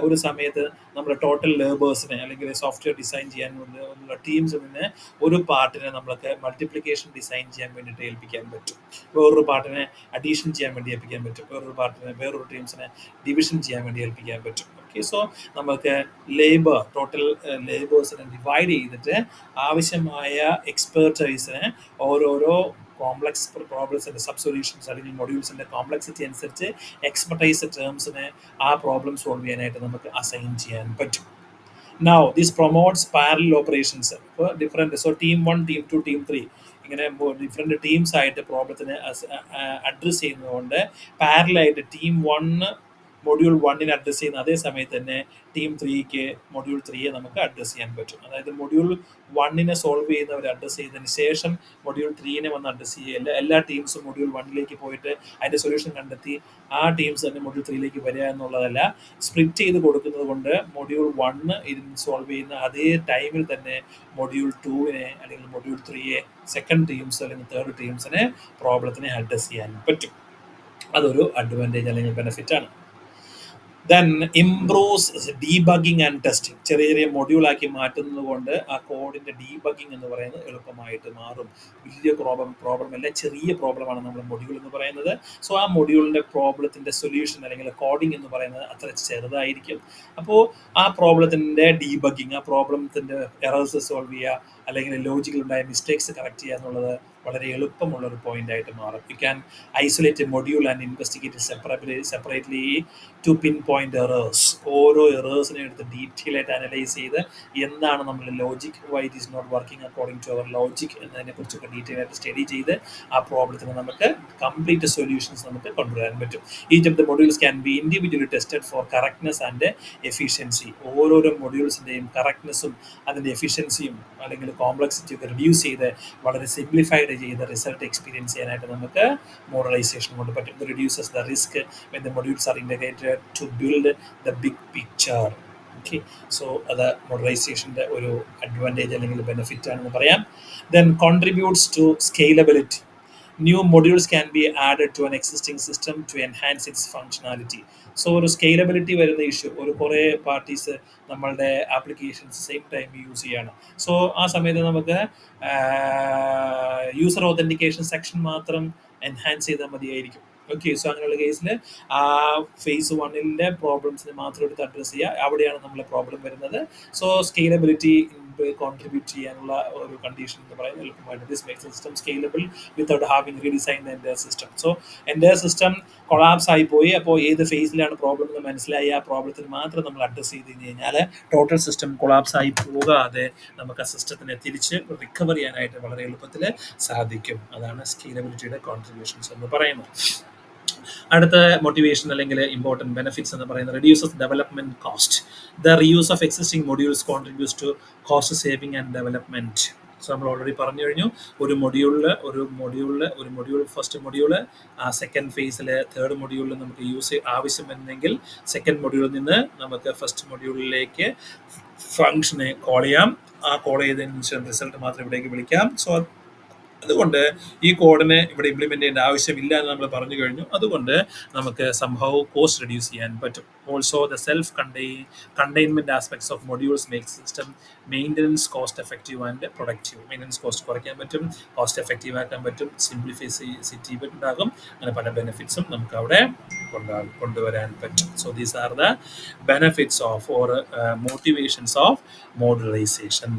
ഒരു സമയത്ത് നമ്മുടെ ടോട്ടൽ ലേബേഴ്സിനെ അല്ലെങ്കിൽ സോഫ്റ്റ്വെയർ ഡിസൈൻ ചെയ്യാൻ ഉള്ള ടീംസിനെ ഒരു പാർട്ടിനെ നമ്മൾക്ക് മൾട്ടിപ്ലിക്കേഷൻ ഡിസൈൻ ചെയ്യാൻ വേണ്ടിയിട്ട് ഏൽപ്പിക്കാൻ പറ്റും. വേറൊരു പാർട്ടിനെ അഡീഷൻ ചെയ്യാൻ വേണ്ടി ഏൽപ്പിക്കാൻ പറ്റും. വേറൊരു ടീംസിനെ ഡിവിഷൻ ചെയ്യാൻ വേണ്ടി ഏൽപ്പിക്കാൻ പറ്റും. ഓക്കെ, സോ നമുക്ക് ടോട്ടൽ ലേബേഴ്സിനെ ഡിവൈഡ് ചെയ്തിട്ട് ആവശ്യമായ എക്സ്പെർട്ടൈസിനെ ഓരോരോ കോംപ്ലക്സ് പ്രോബ്ലംസിൻ്റെ സബ് സൊല്യൂഷൻസ് അല്ലെങ്കിൽ മൊഡ്യൂൾസിൻ്റെ കോംപ്ലക്സിറ്റി അനുസരിച്ച് എക്സ്പെർട്ടൈസ് ടേംസിനെ ആ പ്രോബ്ലം സോൾവ് ചെയ്യാനായിട്ട് നമുക്ക് അസൈൻ ചെയ്യാൻ പറ്റും. Now this promotes parallel operations. Different, so team 1, team 2, team 3 ഇങ്ങനെ ഡിഫറെൻറ്റ് ടീംസ് ആയിട്ട് പ്രോബ്ലത്തിനെ അഡ്രസ്സ് ചെയ്യുന്നതുകൊണ്ട് പാരലായിട്ട് ടീം 1 മൊഡ്യൂൾ 1 അഡ്രസ്സ് ചെയ്യുന്ന അതേ സമയത്ത് തന്നെ ടീം 3 മൊഡ്യൂൾ 3 നമുക്ക് അഡ്രസ്സ് ചെയ്യാൻ പറ്റും. അതായത് മൊഡ്യൂൾ 1 സോൾവ് ചെയ്യുന്നവർ അഡ്രസ്സ് ചെയ്തതിന് ശേഷം മൊഡ്യൂൾ 3 വന്ന് അഡ്രസ്സ് ചെയ്യില്ല. എല്ലാ ടീംസും മൊഡ്യൂൾ 1 പോയിട്ട് അതിൻ്റെ സൊല്യൂഷൻ കണ്ടെത്തി ആ ടീംസ് തന്നെ മൊഡ്യൂൾ 3 വരിക എന്നുള്ളതല്ല. സ്പ്ലിറ്റ് ചെയ്ത് കൊടുക്കുന്നത് കൊണ്ട് മൊഡ്യൂൾ 1 ഇതിന് സോൾവ് ചെയ്യുന്ന അതേ ടൈമിൽ തന്നെ മൊഡ്യൂൾ 2 അല്ലെങ്കിൽ മൊഡ്യൂൾ 3 സെക്കൻഡ് ടീംസ് അല്ലെങ്കിൽ തേർഡ് ടീംസിനെ പ്രോബ്ലത്തിനെ അഡ്രസ്സ് ചെയ്യാൻ പറ്റും. അതൊരു അഡ്വാൻറ്റേജ് അല്ലെങ്കിൽ ബെനിഫിറ്റ് ആണ്. Then improves debugging and testing. ചെറിയ മൊഡ്യൂളാക്കി മാറ്റുന്നത് കൊണ്ട് ആ കോഡിൻ്റെ ഡീബഗിങ് എന്ന് പറയുന്നത് എളുപ്പമായിട്ട് മാറും. വലിയ പ്രോബ്ലം അല്ല, ചെറിയ പ്രോബ്ലമാണ് നമ്മൾ മൊഡ്യൂൾ എന്ന് പറയുന്നത്. സോ ആ മൊഡ്യൂളിൻ്റെ പ്രോബ്ലത്തിൻ്റെ സൊല്യൂഷൻ അല്ലെങ്കിൽ കോഡിംഗ് എന്ന് പറയുന്നത് അത്ര ചെറുതായിരിക്കും. അപ്പോൾ ആ പ്രോബ്ലത്തിൻ്റെ ഡീബഗിങ്, ആ പ്രോബ്ലത്തിൻ്റെ എറേഴ്സ് സോൾവ് ചെയ്യുക അല്ലെങ്കിൽ ലോജിക്കലുണ്ടായ മിസ്റ്റേക്സ് കറക്റ്റ് ചെയ്യുക എന്നുള്ളത് വളരെ എളുപ്പമുള്ളൊരു പോയിൻ്റായിട്ട് മാറും. You can isolate a module and investigate separately to pinpoint errors. ഓരോ എറേഴ്സിനെ എടുത്ത് ഡീറ്റെയിൽ ആയിട്ട് അനലൈസ് ചെയ്ത് എന്താണ് നമ്മൾ logic, why it is not working according to our logic എന്നതിനെക്കുറിച്ചൊക്കെ ഡീറ്റെയിൽ ആയിട്ട് സ്റ്റഡി ചെയ്ത് ആ പ്രോബ്ലത്തിന് നമുക്ക് കംപ്ലീറ്റ് സൊല്യൂഷൻസ് നമുക്ക് കൊണ്ടുവരാൻ പറ്റും. Each of the modules can be individually tested for correctness and efficiency. ഓരോരോ മൊഡ്യൂൾസിൻ്റെയും കറക്റ്റ്നെസ്സും അതിൻ്റെ എഫിഷ്യൻസിയും അല്ലെങ്കിൽ കോംപ്ലക്സിറ്റിയൊക്കെ റിഡ്യൂസ് ചെയ്ത് വളരെ സിംപ്ലിഫൈഡ് ചെയ്ത് റിസൾട്ട് എക്സ്പീരിയൻസ് ചെയ്യാനായിട്ട് നമുക്ക് മോഡലൈസേഷൻ കൊണ്ട് പറ്റും. ഇത് reduces the risk when the modules are integrated to build the big picture. Okay, so അത് മോഡലൈസേഷൻ്റെ ഒരു അഡ്വാൻറ്റേജ് അല്ലെങ്കിൽ ബെനിഫിറ്റ് ആണെന്ന് പറയാം. Then contributes to scalability. New modules can be added to an existing system to enhance its functionality. So ഒരു scalability വരുന്ന issue, ഒരു കുറേ parties നമ്മളുടെ ആപ്ലിക്കേഷൻസ് സെയിം ടൈം യൂസ് ചെയ്യാണ്. സോ ആ സമയത്ത് നമുക്ക് യൂസർ ഓതൻറ്റിക്കേഷൻ സെക്ഷൻ മാത്രം എൻഹാൻസ് ചെയ്താൽ മതിയായിരിക്കും. ഓക്കെ, സോ അങ്ങനെയുള്ള കേസിൽ ആ ഫേസ് 1ൻ്റെ പ്രോബ്ലംസിന് മാത്രം എടുത്ത് അഡ്രസ്സ് ചെയ്യുക, അവിടെയാണ് നമ്മളെ പ്രോബ്ലം വരുന്നത്. സോ സ്കെയിലബിലിറ്റി കോൺട്രിബ്യൂട്ട് ചെയ്യാനുള്ള ഒരു കണ്ടീഷൻ എന്ന് പറയുന്നത് എളുപ്പമായിട്ട് this makes system scalable without having redesign the entire system. So entire system collapse ആയിപ്പോയി, അപ്പോൾ ഏത് ഫേസിലാണ് പ്രോബ്ലം എന്ന് മനസ്സിലായി ആ പ്രോബ്ലത്തിന് മാത്രം നമ്മൾ അഡ്രസ്സ് ചെയ്ത് കഴിഞ്ഞാൽ ടോട്ടൽ സിസ്റ്റം കൊളാപ്സ് ആയി പോകാതെ നമുക്ക് ആ സിസ്റ്റത്തിനെ തിരിച്ച് റിക്കവർ ചെയ്യാനായിട്ട് വളരെ എളുപ്പത്തിൽ സാധിക്കും. അതാണ് സ്കെയിലബിലിറ്റിയുടെ കോൺട്രിബ്യൂഷൻസ് എന്ന് പറയുന്നത്. അടുത്ത മോട്ടിവേഷൻ അല്ലെങ്കിൽ ഇമ്പോർട്ടൻറ്റ് ബെനിഫിറ്റ്സ് എന്ന് പറയുന്നത് reduces development cost. The reuse of existing modules contributes to cost saving and development. So നമ്മൾ ഓൾറെഡി പറഞ്ഞു കഴിഞ്ഞു, ഒരു മൊഡ്യൂൾ ഫസ്റ്റ് മൊഡ്യൂള് സെക്കൻഡ് ഫേസിൽ തേർഡ് മൊഡ്യൂളിൽ നമുക്ക് യൂസ് ആവശ്യം വരുന്നെങ്കിൽ സെക്കൻഡ് മൊഡ്യൂളിൽ നിന്ന് നമുക്ക് ഫസ്റ്റ് മൊഡ്യൂളിലേക്ക് ഫങ്ഷനെ കോൾ ചെയ്യാം. ആ കോൾ ചെയ്തതിന് ശേഷം റിസൾട്ട് മാത്രം ഇവിടേക്ക് വിളിക്കാം. സോ അതുകൊണ്ട് ഈ കോഡിനെ ഇവിടെ ഇംപ്ലിമെൻ്റ് ചെയ്യേണ്ട ആവശ്യമില്ല എന്ന് നമ്മൾ പറഞ്ഞു കഴിഞ്ഞു. അതുകൊണ്ട് നമുക്ക് സംഭവം കോസ്റ്റ് റെഡ്യൂസ് ചെയ്യാൻ പറ്റും. Also the self containment aspects of modules make system maintenance cost effective and productive. Maintenance cost കുറയ്ക്കാൻ പറ്റും, കോസ്റ്റ് എഫക്റ്റീവ് ആക്കാൻ പറ്റും, സിംപ്ലിഫൈസിറ്റി ഉണ്ടാകും. അങ്ങനെ പല ബെനിഫിറ്റ്സും നമുക്ക് അവിടെ കൊണ്ടുവരാൻ പറ്റും. So these are the benefits of or motivations of മോഡുലൈസേഷൻ.